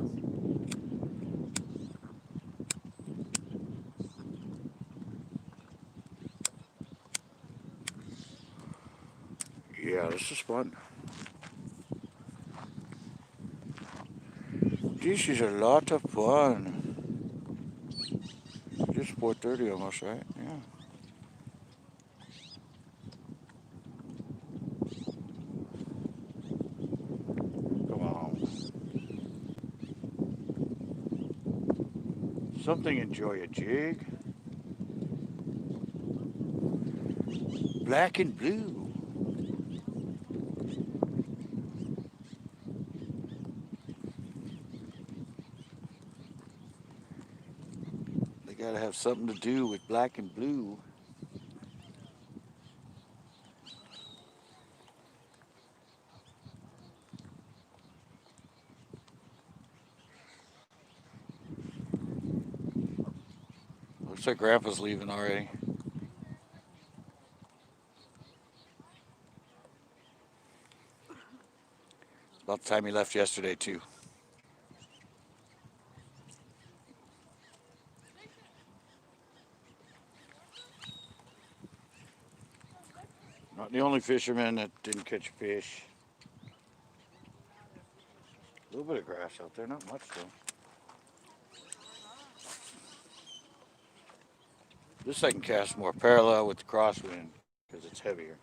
Yeah, this is fun. This is a lot of fun. Just 4:30 almost, right? Yeah. Come on. Something enjoy a jig. Black and blue. They gotta have something to do with black and blue. Looks like Grandpa's leaving already. About the time he left yesterday, too. Not the only fisherman that didn't catch a fish. A little bit of grass out there, not much though. This I can cast more parallel with the crosswind because it's heavier.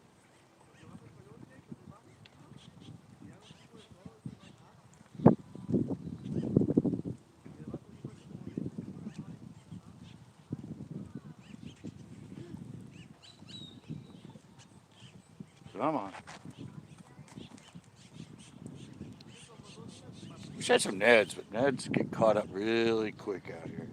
Come on. Wish I had some Neds, but Neds get caught up really quick out here.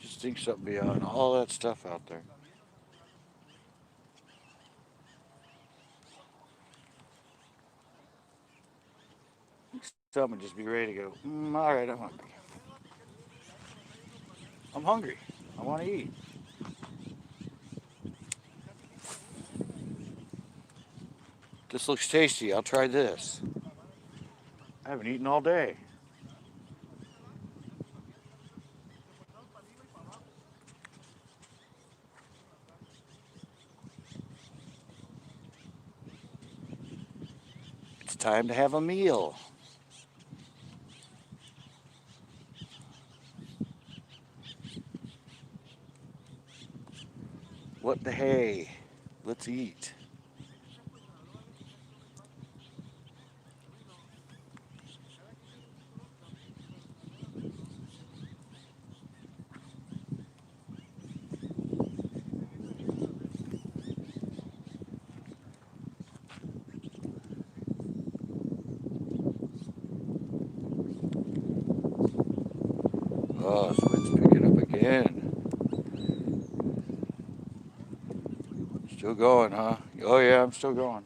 Just think something beyond all that stuff out there. Something just be ready to go. All right, I'm hungry. I'm hungry. I want to eat. This looks tasty. I'll try this. I haven't eaten all day. It's time to have a meal. What the hey? Let's eat. Oh, this wind's picking up again. Still going, huh? Oh, yeah, I'm still going.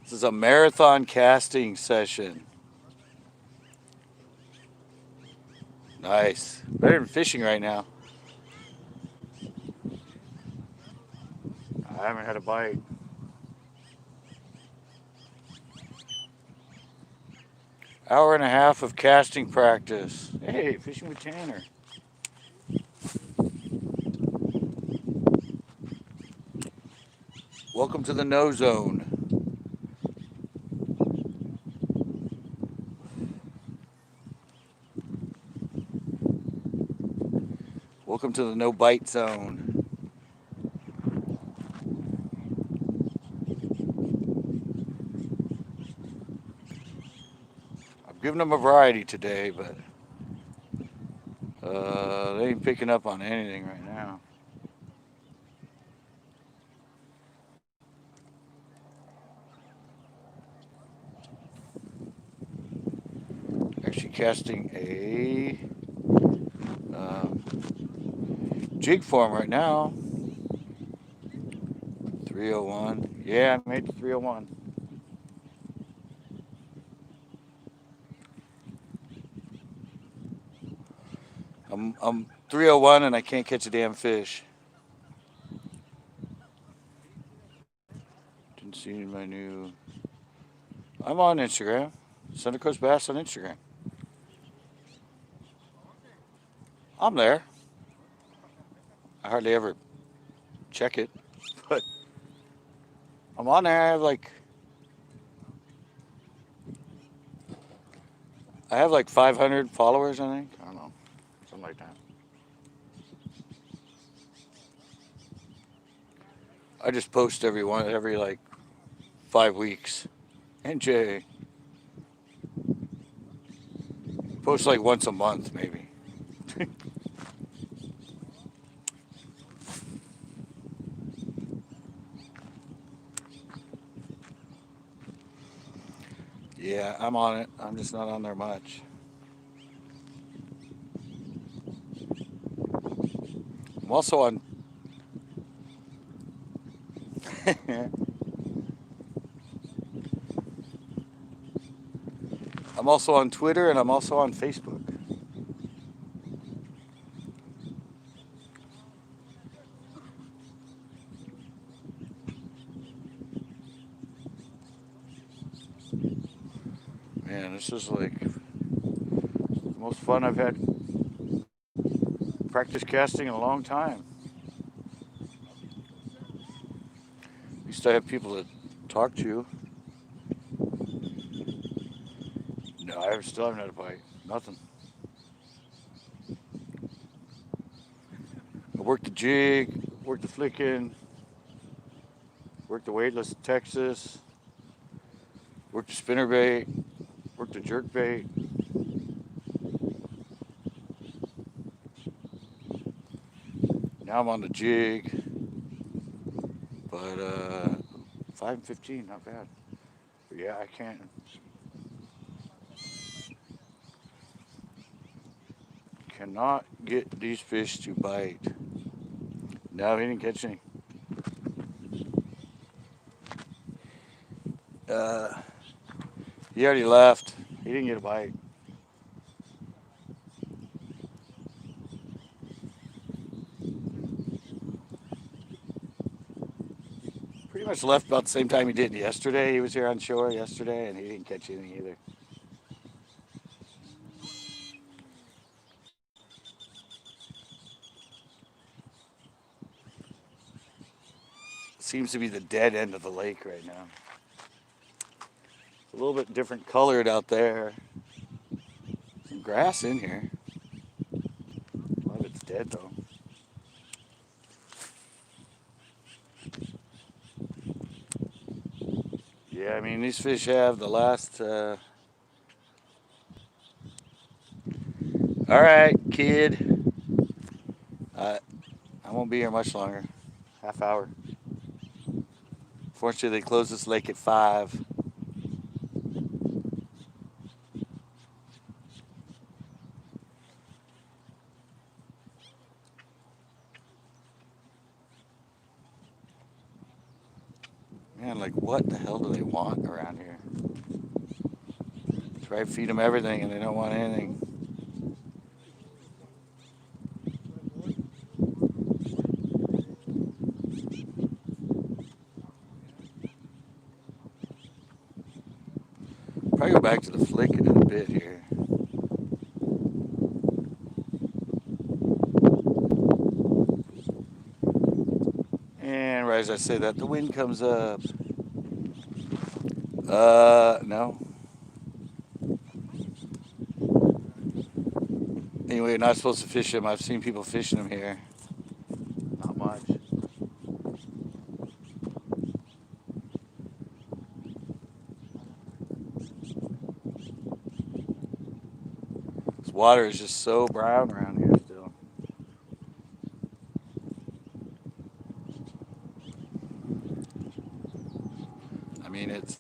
This is a marathon casting session. Nice. Better than fishing right now. I haven't had a bite. Hour and a half of casting practice. Hey, fishing with Tanner. Welcome to the no zone. Welcome to the no bite zone. I'm giving them a variety today, but they ain't picking up on anything right now. Actually casting a jig form right now. 301. Yeah, I made the 301. I'm 301 and I can't catch a damn fish. Didn't see my new. I'm on Instagram. Center Coast Bass on Instagram. I'm there. I hardly ever check it, but I'm on there. I have like 500 followers, I think. I don't know, something like that. I just post every like 5 weeks. NJ post like once a month, maybe. Yeah, I'm on it. I'm just not on there much. I'm also on. I'm also on Twitter and I'm also on Facebook. Man, this is like the most fun I've had practice casting in a long time. At least I have people to talk to. No, I still haven't had a bite. Nothing. I worked the jig, worked the flicking, worked the weightless in Texas, worked the spinner bait, worked the jerk bait. Now I'm on the jig, but 5 and 15, not bad. But yeah, I cannot get these fish to bite. No, he didn't catch any. Uh, he already left. He didn't get a bite. Pretty much left about the same time he did yesterday. He was here on shore yesterday, and he didn't catch anything either. Seems to be the dead end of the lake right now. A little bit different colored out there. Some grass in here. A lot of it's dead though. Yeah, I mean these fish have the last. All right, kid. I I won't be here much longer. Half hour. Fortunately, they close this lake at 5. Man, like what the hell do they want around here? Try to feed them everything, and they don't want anything. Probably go back to the flicking in a bit here. And right as I say that, the wind comes up. No. Anyway, you're not supposed to fish them. I've seen people fishing them here. Not much. This water is just so brown around here still. I mean, it's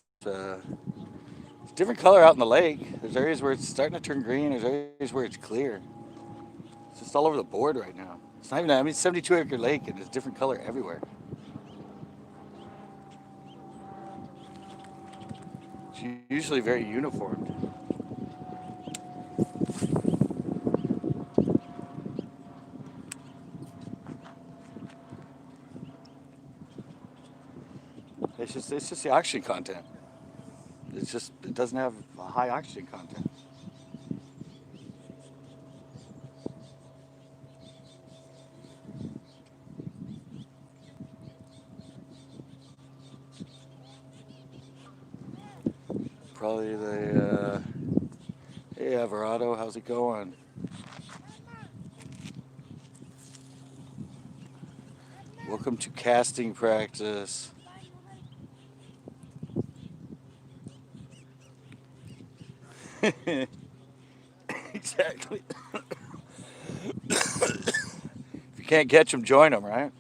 different color out in the lake. There's areas where it's starting to turn green. There's areas where it's clear. It's just all over the board right now. It's not even. I mean, it's 72-acre lake, and there's different color everywhere. It's usually very uniform. It's just the oxygen content. It doesn't have a high oxygen content. Probably hey Alvarado, how's it going? Welcome to casting practice. Exactly. If you can't catch them, join them, right?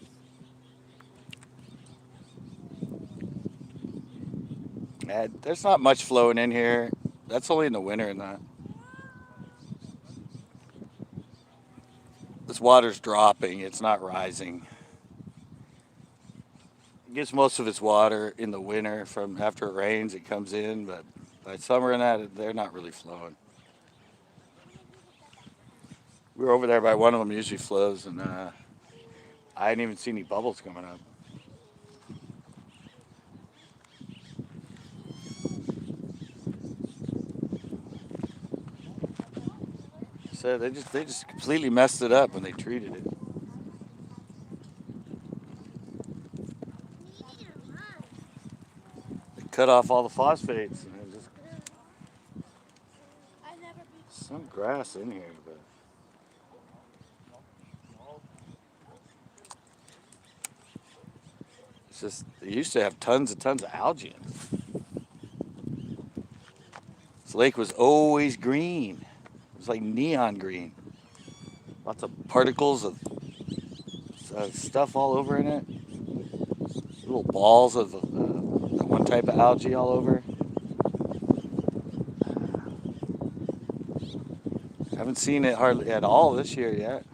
There's not much flowing in here. That's only in the winter and that. This water's dropping. It's not rising. It gets most of its water in the winter from after it rains. It comes in, but by summer and that, they're not really flowing. We were over there by one of them. Usually flows, and I didn't even see any bubbles coming up. So they just completely messed it up when they treated it. They cut off all the phosphates, and there's just some grass in here, but it's just they used to have tons of algae in it. This lake was always green. It was like neon green. Lots of particles of stuff all over in it. Little balls of one type of algae all over. Haven't seen it hardly at all this year yet.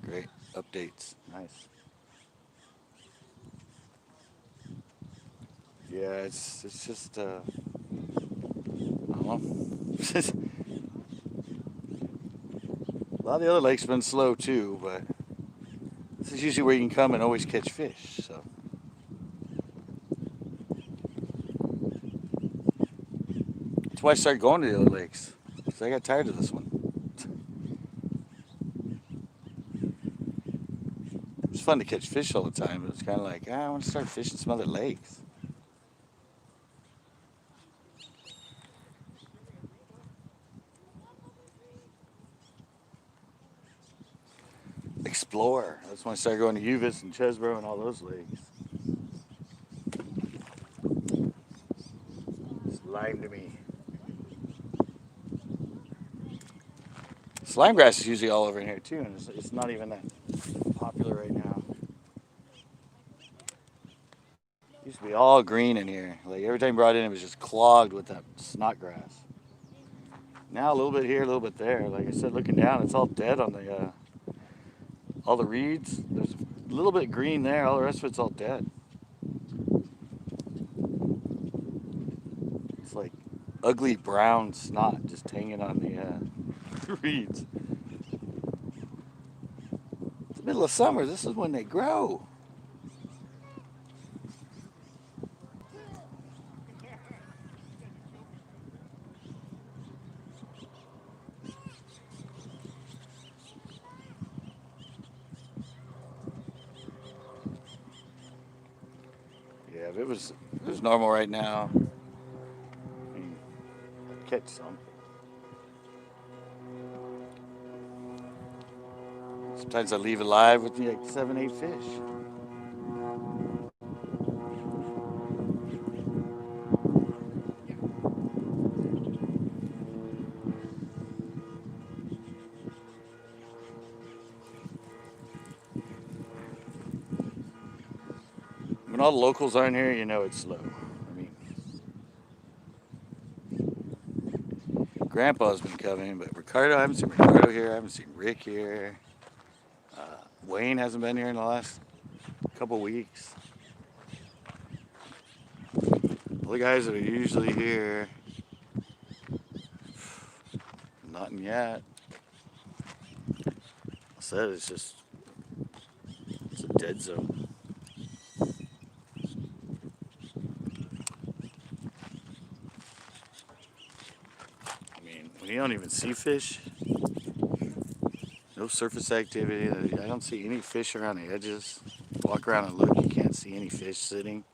Great updates. Nice. Yeah, it's just I don't know. A lot of the other lakes have been slow too, but this is usually where you can come and always catch fish. So that's why I started going to the other lakes, because I got tired of this one. It was fun to catch fish all the time, but it's kind of like, I want to start fishing some other lakes. Explore. That's when I started going to Uvis and Chesbro and all those lakes. Slime to me. Slime grass is usually all over in here too, and it's not even that popular right now. It used to be all green in here. Like every time you brought it in, it was just clogged with that snot grass. Now a little bit here, a little bit there. Like I said, looking down, it's all dead on the all the reeds. There's a little bit green there. All the rest of it's all dead. It's like ugly brown snot just hanging on the reeds. It's the middle of summer. This is when they grow. Yeah, if it was normal right now, I mean, I'd catch some. Sometimes I leave it live with like 7, 8 fish. When all the locals aren't here, you know it's slow. I mean, Grandpa's been coming, but Ricardo, I haven't seen Ricardo here. I haven't seen Rick here. Wayne hasn't been here in the last couple weeks. All the guys that are usually here, nothing yet. I said it's a dead zone. I mean, when you don't even see fish, no surface activity. I don't see any fish around the edges. Walk around and look, you can't see any fish sitting.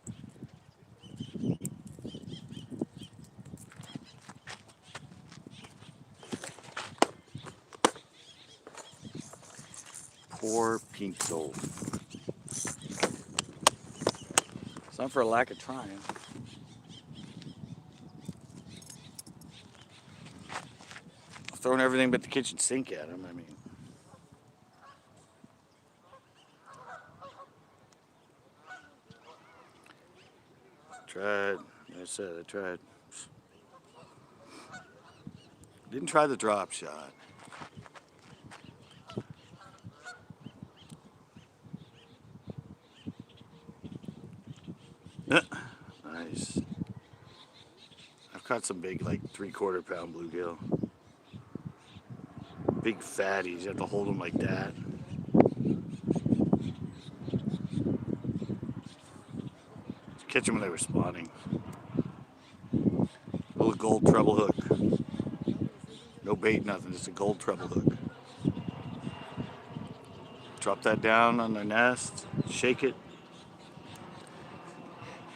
Poor pink gold. It's not for a lack of trying. throwing everything but the kitchen sink at him. I mean, tried. Like I said, I tried. Didn't try the drop shot. Nice. I've caught some big, like 3/4 pound bluegill. Big fatties. You have to hold them like that. Catch them when they were spawning. Little gold treble hook. No bait, nothing. Just a gold treble hook. Drop that down on their nest. Shake it.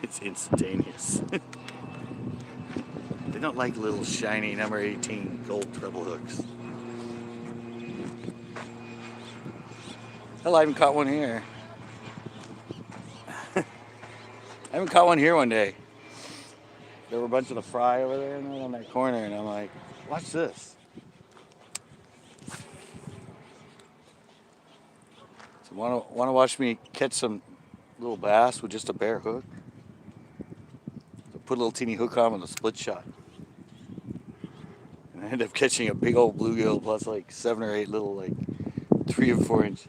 It's instantaneous. They don't like little shiny number 18 gold treble hooks. Hell, I haven't caught one here. I haven't caught one here one day. There were a bunch of the fry over there and on that corner, and I'm like, watch this. So want to watch me catch some little bass with just a bare hook? So put a little teeny hook on with a split shot. And I end up catching a big old bluegill plus like 7 or 8 little like 3 or 4 inch.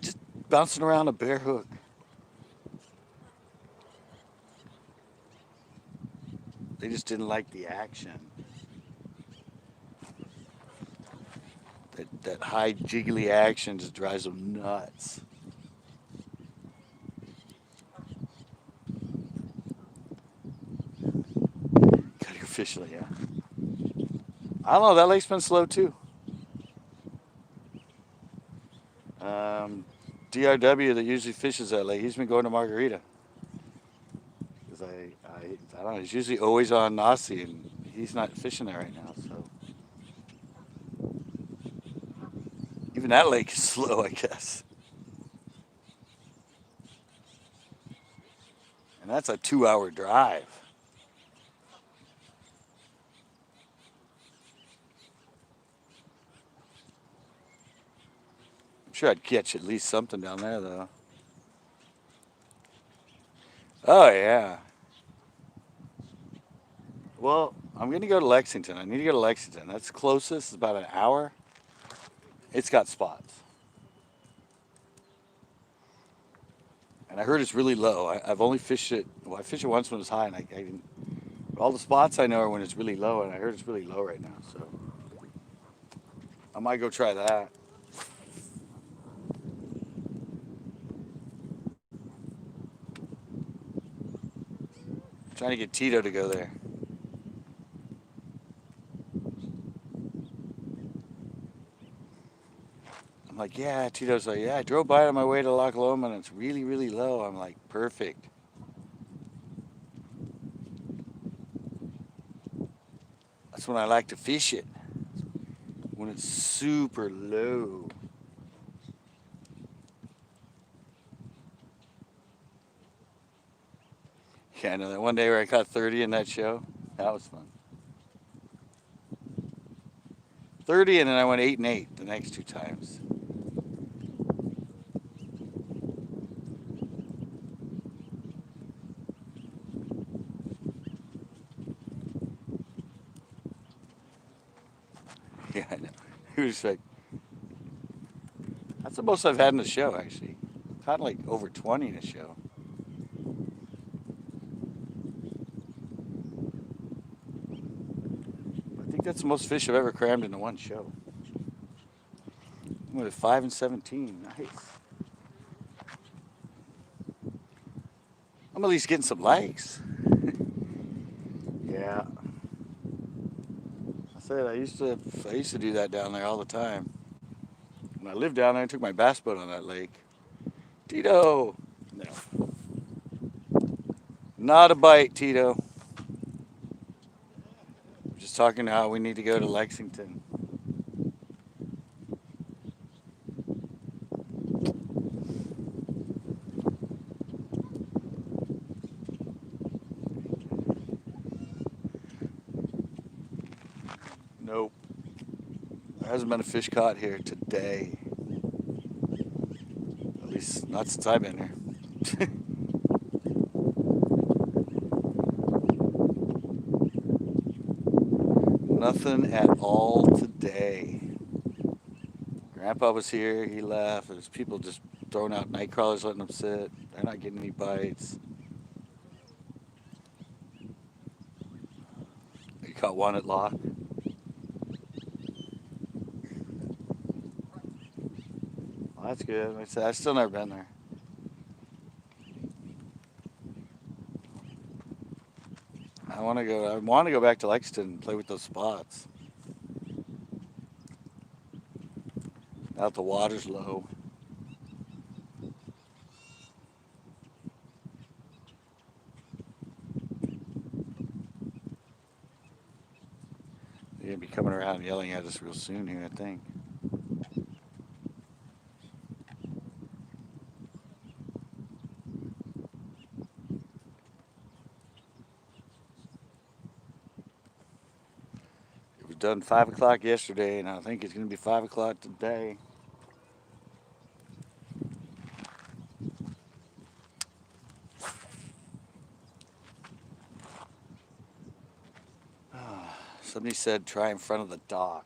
Just bouncing around a bare hook. They just didn't like the action. That high jiggly action just drives them nuts. Gotta go fishing, yeah. I don't know, that lake's been slow too. DRW that usually fishes that lake, he's been going to Margarita. Because I don't know, he's usually always on Nasi and he's not fishing there right now, so. Even that lake is slow, I guess. And that's a 2-hour drive. I'm sure I'd catch at least something down there, though. Oh, yeah. Well, I'm going to go to Lexington. I need to go to Lexington. That's closest. It's about an hour. It's got spots. And I heard it's really low. I've only fished it. Well, I fished it once when it was high, and I didn't. All the spots I know are when it's really low, and I heard it's really low right now. So I might go try that. Trying to get Tito to go there. I'm like, yeah, Tito's like, yeah, I drove by it on my way to Loch Lomond and it's really, really low. I'm like, perfect. That's when I like to fish it. When it's super low. Yeah, I know that one day where I caught 30 in that show. That was fun. 30 and then I went 8 and 8 the next 2 times. Yeah, I know. He was like, that's the most I've had in the show, actually. Caught like over 20 in a show. I think that's the most fish I've ever crammed into one show. I'm at 5 and 17. Nice. I'm at least getting some likes. Yeah. I said I used to do that down there all the time. When I lived down there, I took my bass boat on that lake. Tito. No. Not a bite, Tito. Just talking how we need to go to Lexington. Hasn't been a fish caught here today. At least not since I've been here. Nothing at all today. Grandpa was here, he left. There's people just throwing out night crawlers, letting them sit. They're not getting any bites. He caught one at lock. Well, that's good. Like I said, I've still never been there. I want to go. I want to go back to Lexington and play with those spots. Out the water's low. They're gonna be coming around yelling at us real soon here, I think. It was done 5 o'clock yesterday, and I think it's gonna be 5 o'clock today. Somebody said try in front of the dock.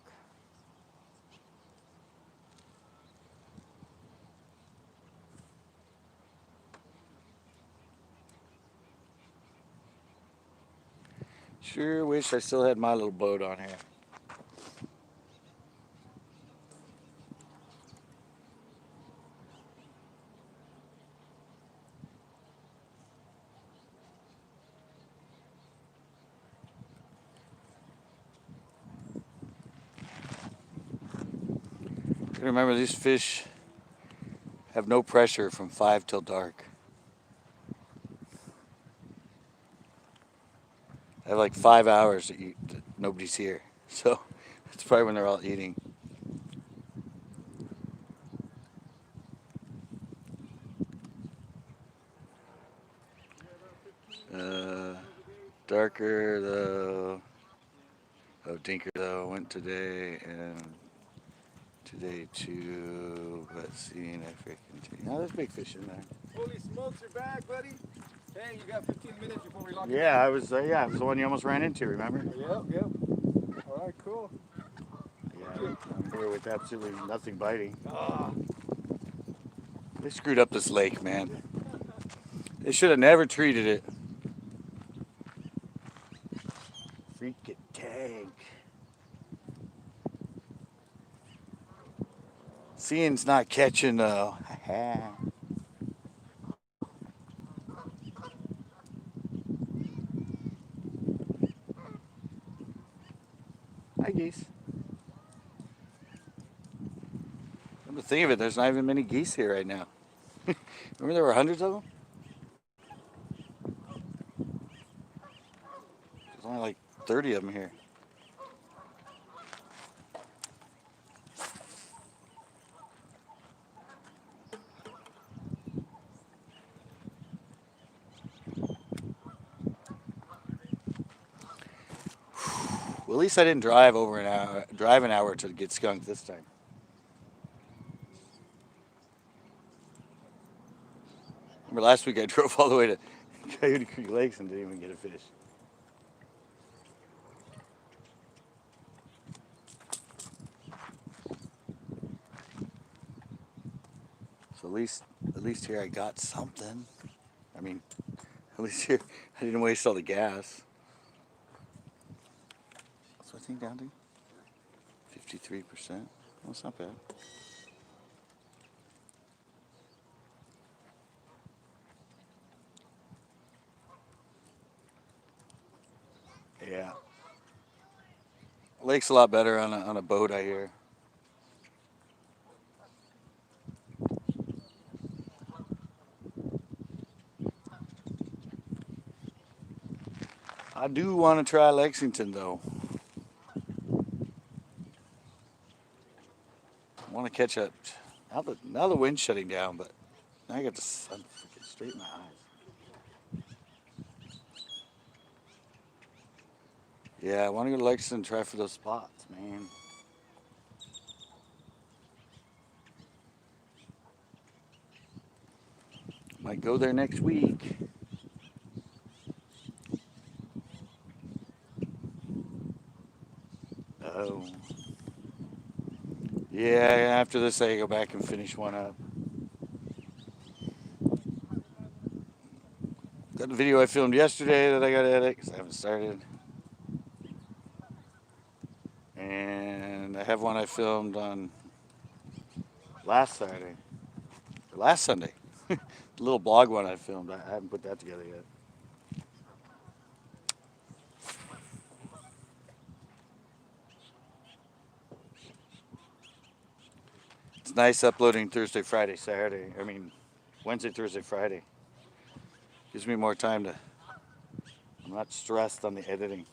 Sure wish I still had my little boat on here. Remember, these fish have no pressure from 5 till dark. They have like 5 hours that nobody's here. So it's probably when they're all eating. Darker though. Oh, Dinker though went today and today too. Let's see, I freaking. Oh, there's big fish in there. Holy smokes, you're back, buddy. Hey, you got 15 minutes before we lock it Yeah, I was the one you almost ran into. Remember? Yep. All right, cool. Yeah, I'm here with absolutely nothing biting. Ah. They screwed up this lake, man. They should have never treated it. Freaking tank. Seeing's not catching though. Hi, geese. Come to think of it, there's not even many geese here right now. Remember there were hundreds of them? There's only like 30 of them here. Well, at least I didn't drive an hour to get skunked this time. Remember last week I drove all the way to Coyote Creek Lakes and didn't even get a fish. So at least here I got something. I mean, at least here I didn't waste all the gas. So I think down to 53%. Well, it's not bad. Yeah. Lake's a lot better on a boat, I hear. I do want to try Lexington though. I want to catch up. Now the wind's shutting down, but now I got the sun freaking straight in my eyes. Yeah, I want to go to Lexington and try for those spots, man. Might go there next week. Oh. Yeah, after this I go back and finish one up. Got the video I filmed yesterday that I got to edit because I haven't started. And I have one I filmed on last Saturday. Or last Sunday. The little blog one I filmed. I haven't put that together yet. It's nice uploading Thursday, Friday, Saturday. I mean, Wednesday, Thursday, Friday. Gives me more time to... I'm not stressed on the editing.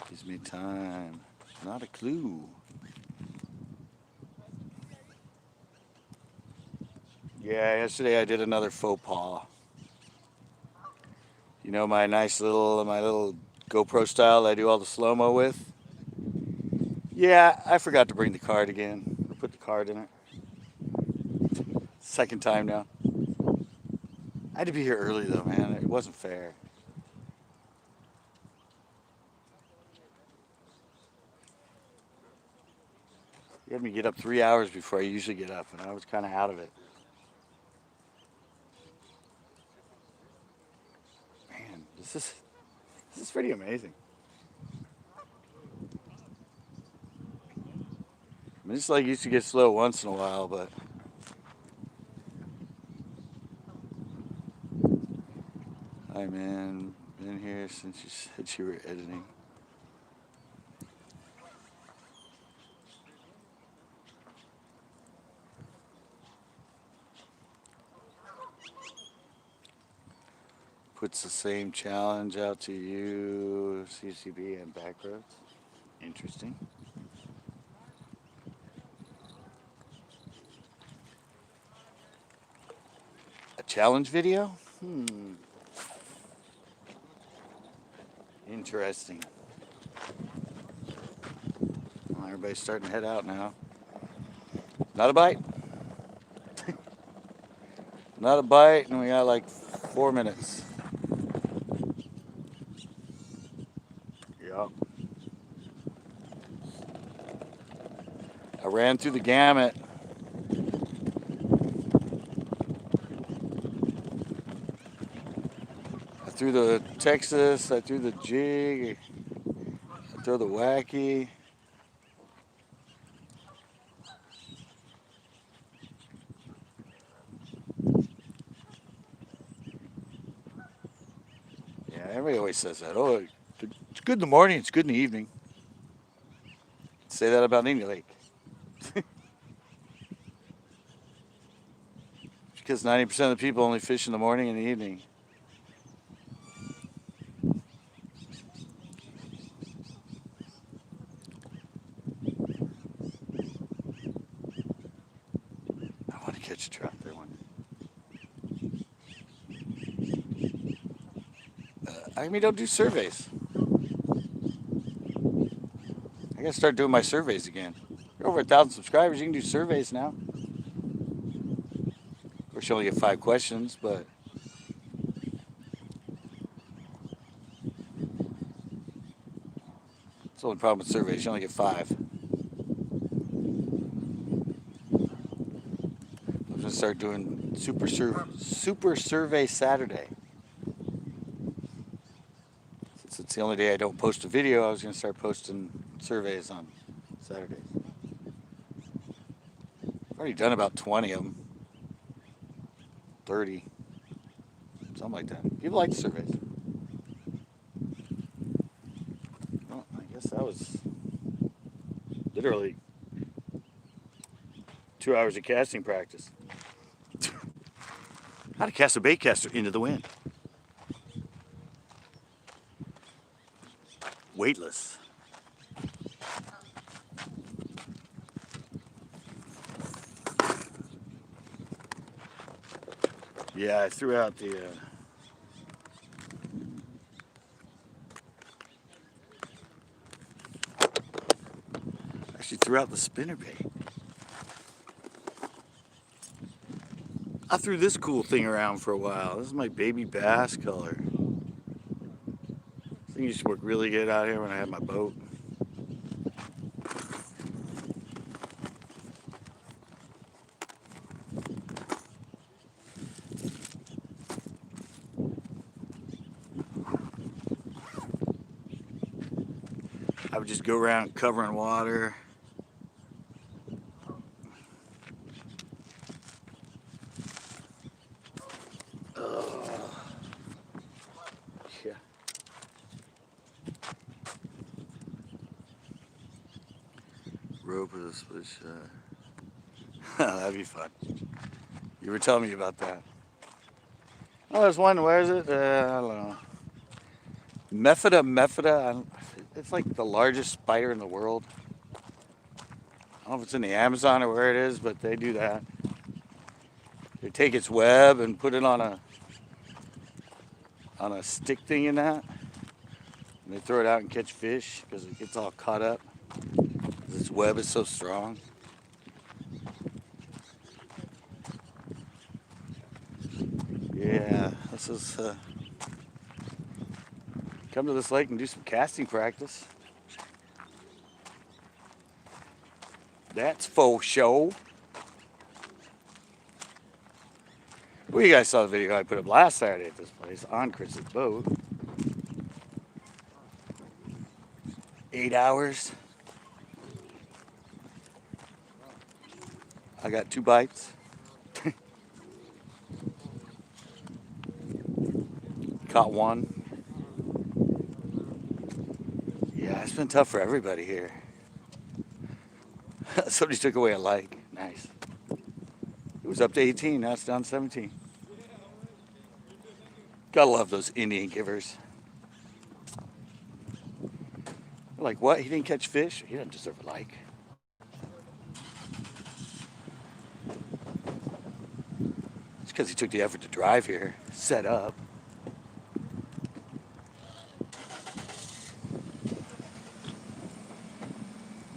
Gives me time. Not a clue. Yeah, yesterday I did another faux pas. You know my little GoPro style I do all the slow-mo with? Yeah, I forgot to bring the card again. I put the card in it. Second time now. I had to be here early though, man. It wasn't fair. You had me get up 3 hours before I usually get up, and I was kind of out of it. Man, this is pretty amazing. I mean, it's like used to get slow once in a while, but hi man, been here since you said you were editing. Puts the same challenge out to you, CCB and backroads. Interesting. A challenge video? Interesting. Well, everybody's starting to head out now. Not a bite. Not a bite, and we got like 4 minutes. Yep. I ran through the gamut. I threw the Texas, I threw the jig, I threw the wacky. Yeah, everybody always says that. Oh, it's good in the morning, it's good in the evening. Say that about any lake. Because 90% of the people only fish in the morning and the evening. I want to catch a trout there one. I mean, don't do surveys. I gotta start doing my surveys again. You're over 1,000 subscribers, you can do surveys now. Of course, you only get 5 questions, but it's the only problem with surveys. You only get 5. I'm gonna start doing super survey Saturday. Since it's the only day I don't post a video, I was gonna start posting surveys on Saturdays. I've already done about 20 of them. 30. Something like that. People like the surveys. Well, I guess that was literally 2 hours of casting practice. How to cast a bait caster into the wind. Weightless. Yeah, I threw out the Actually threw out the spinnerbait. I threw this cool thing around for a while. This is my baby bass color. This thing used to work really good out here when I had my boat. I would just go around covering water. Yeah. Rope with a split shot. That'd be fun. You were telling me about that. Oh, there's one. Where is it? I don't know. Mephida. It's like the largest spider in the world. I don't know if it's in the Amazon or where it is, but they do that. They take its web and put it on a stick thing in that. And they throw it out and catch fish because it gets all caught up. Its web is so strong. Yeah, this is come to this lake and do some casting practice. That's faux show. Well, you guys saw the video I put up last Saturday at this place on Chris's boat. 8 hours. I got 2 bites. Caught 1. Yeah, it's been tough for everybody here. Somebody took away a like. Nice. It was up to 18, now it's down to 17. Gotta love those Indian givers. They're like, what? He didn't catch fish? He doesn't deserve a like. It's because he took the effort to drive here, set up.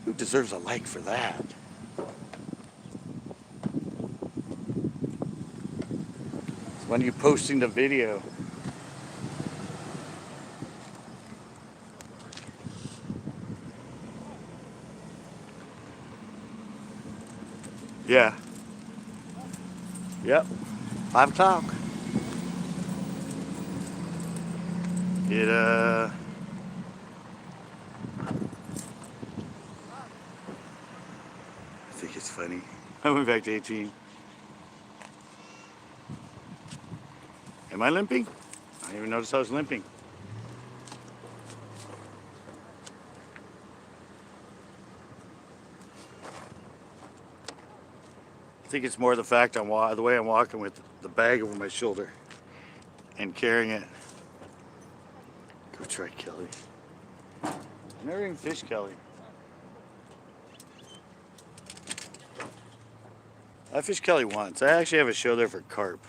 Who deserves a like for that? When are you posting the video? Yeah. Yep. 5 o'clock. I think it's funny. I went back to 18. Am I limping? I didn't even notice I was limping. I think it's more the fact the way I'm walking with the bag over my shoulder and carrying it. Go try Kelly. I never even fished Kelly. I fished Kelly once. I actually have a show there for carp.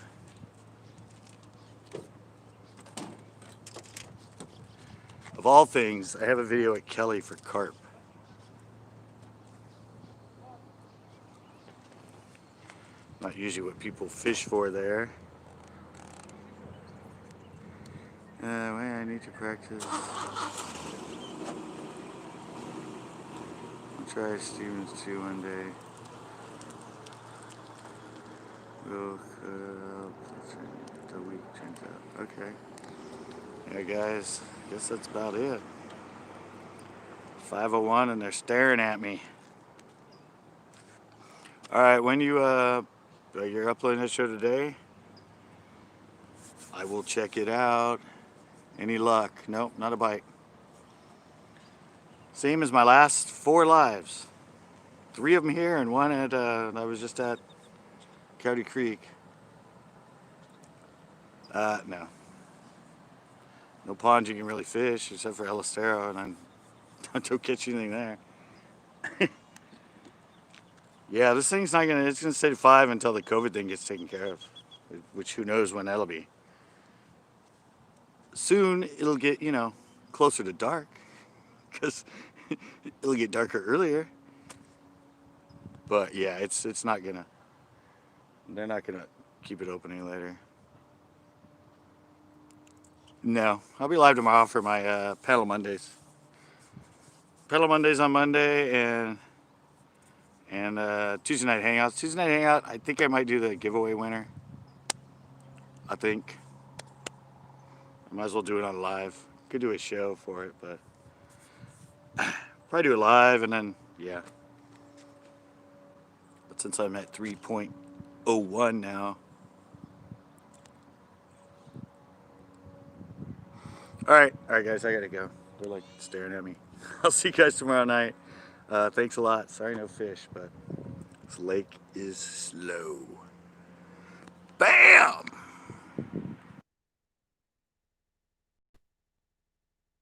Of all things, I have a video at Kelly for carp. Not usually what people fish for there. Wait, I need to practice. I'll try Stevens 2 one day. We'll cut up the week turns out. Okay. Yeah, guys, I guess that's about it. 5:01 and they're staring at me. All right, when you're uploading this show today, I will check it out. Any luck? Nope, not a bite. Same as my last 4 lives. 3 of them here and 1 at I was just at Coyote Creek. No. No ponds you can really fish except for Elistero, and I don't catch anything there. Yeah, this thing's not gonna, it's gonna stay to 5 until the COVID thing gets taken care of, which who knows when that'll be. Soon it'll get, closer to dark, because it'll get darker earlier. But yeah, it's not gonna. They're not gonna keep it open any later. No, I'll be live tomorrow for my Pedal Mondays. Pedal Mondays on Monday and Tuesday night hangouts. Tuesday night hangout, I think I might do the giveaway winner. I think I might as well do it on live. Could do a show for it, but probably do it live and then yeah. But since I'm at 3.01 now. All right, guys, I gotta go. They're like staring at me. I'll see you guys tomorrow night. Thanks a lot. Sorry, no fish, but this lake is slow. Bam!